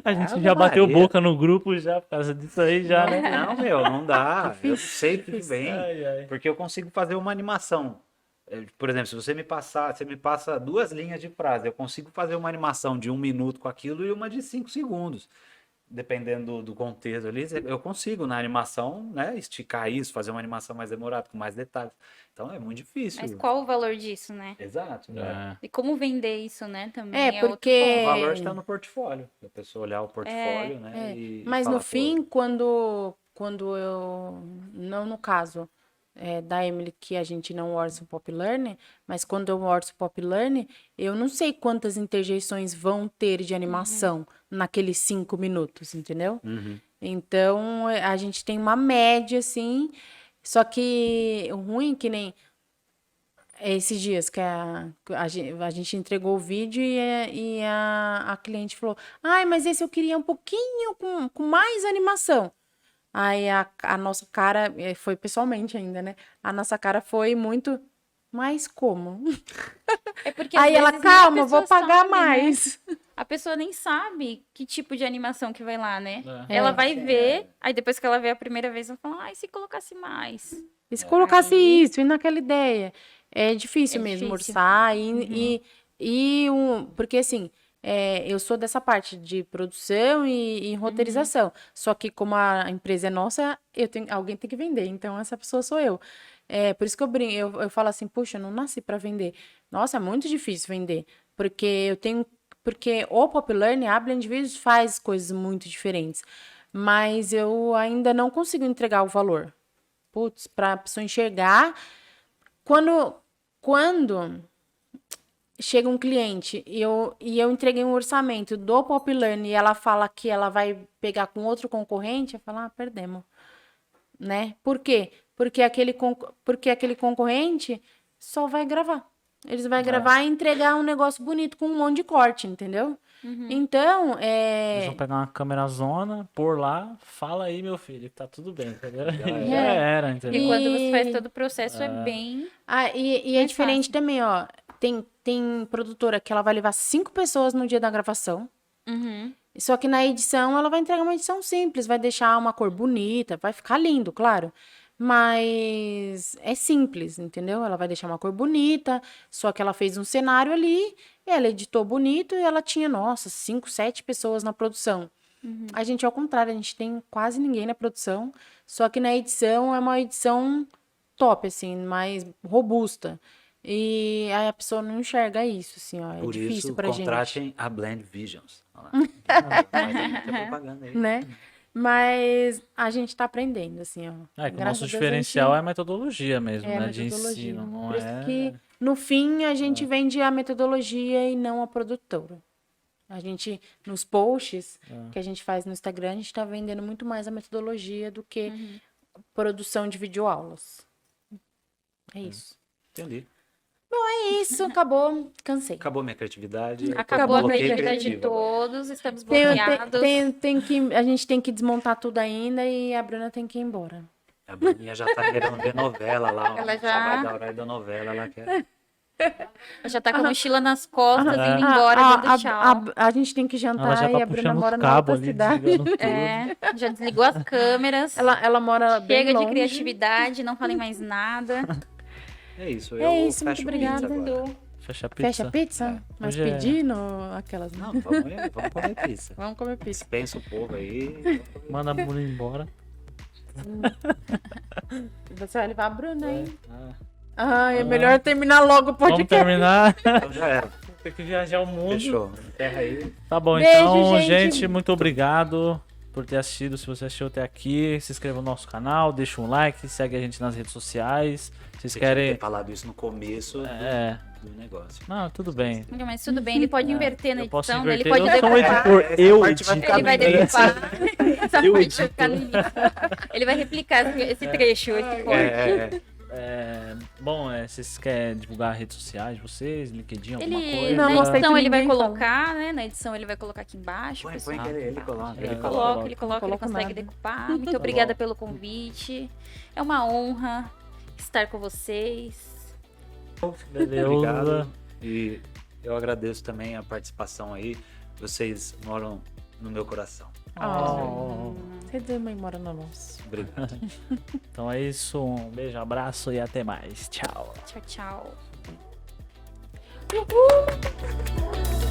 A gente Ave já bateu Maria. boca no grupo já por causa disso aí já, né? Não, meu, não dá. Eu sei que vem. Ai, ai. Porque eu consigo fazer uma animação. Por exemplo, se você me passa 2 linhas de frase, eu consigo fazer uma animação de 1 minuto com aquilo e uma de 5 segundos. Dependendo do contexto ali, eu consigo na animação, né, esticar isso, fazer uma animação mais demorada, com mais detalhes. Então é muito difícil. Mas qual o valor disso, né? Exato. Né? É. E como vender isso, né? Também É, outro porque- O valor está no portfólio. A pessoa olhar o portfólio, né? E Mas falar, no fim, quando eu... Não no caso da Emily, que a gente não orça o Pop Learning, mas quando eu orço o Pop Learning, eu não sei quantas interjeições vão ter de animação naqueles 5 minutos, entendeu? Uhum. Então, a gente tem uma média, assim, só que o ruim que nem esses dias que a gente entregou o vídeo e a cliente falou, ai, mas esse eu queria um pouquinho com mais animação. Aí a nossa cara, foi pessoalmente ainda, né? A nossa cara foi muito, mas como? É porque às Aí ela, vezes nem a calma, eu vou pessoa pagar sabe, né? mais. A pessoa nem sabe que tipo de animação que vai lá, né? É. Ela vai ver, aí depois que ela vê a primeira vez, ela fala, ai, se colocasse mais. E se colocasse Aí- isso, e naquela ideia? É difícil É mesmo difícil. orçar. Porque assim, eu sou dessa parte de produção e roteirização. Só que como a empresa é nossa, alguém tem que vender. Então, essa pessoa sou eu. Por isso que eu falo assim, puxa, eu não nasci para vender. Nossa, é muito difícil vender. Porque o Pop Learning, a Blend Videos faz coisas muito diferentes. Mas eu ainda não consigo entregar o valor. Putz, para a pessoa enxergar. Quando chega um cliente e eu entreguei um orçamento do Pop Learning e ela fala que ela vai pegar com outro concorrente, eu falo, perdemos. Né? Por quê? Porque aquele concorrente só vai gravar. Eles vão gravar e entregar um negócio bonito com um monte de corte, entendeu? Então, Eles vão pegar uma câmera zona, pôr lá, fala aí, meu filho, que tá tudo bem, entendeu? Já era, entendeu? E quando você faz todo o processo, é bem... E é Mais diferente fácil. também, ó. Tem produtora que ela vai levar 5 pessoas no dia da gravação. Uhum. Só que na edição, ela vai entregar uma edição simples, vai deixar uma cor bonita, vai ficar lindo, claro. Mas é simples, entendeu? Ela vai deixar uma cor bonita, só que ela fez um cenário ali, ela editou bonito e ela tinha, nossa, 5, 7 pessoas na produção. A gente, ao contrário, a gente tem quase ninguém na produção, só que na edição é uma edição top, assim, mais robusta. E aí a pessoa não enxerga isso, assim, ó. É Por difícil isso, pra gente. contratem a Blend Visions. Olha lá. Faz muita propaganda aí. Né? Mas a gente tá aprendendo, assim, ó. É que o Graças nosso a Deus, diferencial a é gente- a metodologia mesmo, a né? De metodologia. ensino, não Por isso é... que, no fim, a gente vende a metodologia e não a produtora. A gente, nos posts que a gente faz no Instagram, a gente tá vendendo muito mais a metodologia do que produção de videoaulas. É isso. Entendi. É isso, acabou. Cansei. Acabou minha criatividade. eu Acabou a coloquei criatividade de criativo agora. todos, estamos Tem- bloqueados. a gente tem que desmontar tudo ainda e a Bruna tem que ir embora. A Bruninha já tá querendo ver novela lá. ó. Ela Já já- vai dar horário da novela. Ela quer... Já tá com a mochila nas costas, indo embora, dando tchau. A gente tem que Ela jantar já e tá a Bruna puxando mora os na outra cabos ali, cidade. desligando tudo. Já desligou as câmeras. Ela mora bem Chega de longe. criatividade, não falem mais nada. É isso. É Eu isso, muito fecho obrigada. pizza agora. Fecha a pizza. Fecha a pizza? Mas Hoje é- pedindo aquelas... Não, vamos comer pizza. Vamos comer pizza. Dispensa o povo aí. Manda a Bruna embora. Você vai levar a Bruna, hein? Ah, É melhor terminar logo o vamos podcast. terminar. Então já era. Tem que viajar o mundo. Fechou. Enterra aí. Tá bom, Beijo, então, gente. gente, muito obrigado. por ter assistido. Se você assistiu até aqui, se inscreva no nosso canal, deixa um like, segue a gente nas redes sociais. Vocês Você querem... tinha que ter falado isso no começo do negócio. Não, tudo bem. Mas tudo bem, ele pode inverter na Eu posso edição, ele inverter. pode Eu sou um decupar. editor, Essa eu parte vai edito. ficar Ele vai no início. decupar. Essa Eu parte edito. vai ficar no início. Ele vai replicar esse trecho, esse corte. Bom, vocês querem divulgar redes sociais de vocês, LinkedIn, alguma Ele, coisa? Não, na não aceito edição ele vai ninguém colocar, né? Na edição ele vai colocar aqui embaixo. Põe pessoal. que ele coloca. É, Ele Ele coloca. coloca, ele coloca, ele Coloco consegue nada. decupar. Muito obrigada pelo convite. É uma honra estar com vocês. Beleza. Obrigado. E eu agradeço também a participação aí. Vocês moram no meu coração. Oh. Você também mora no nosso. Obrigado. Então é isso, um beijo, abraço e até mais. Tchau. Tchau, tchau. Uhul!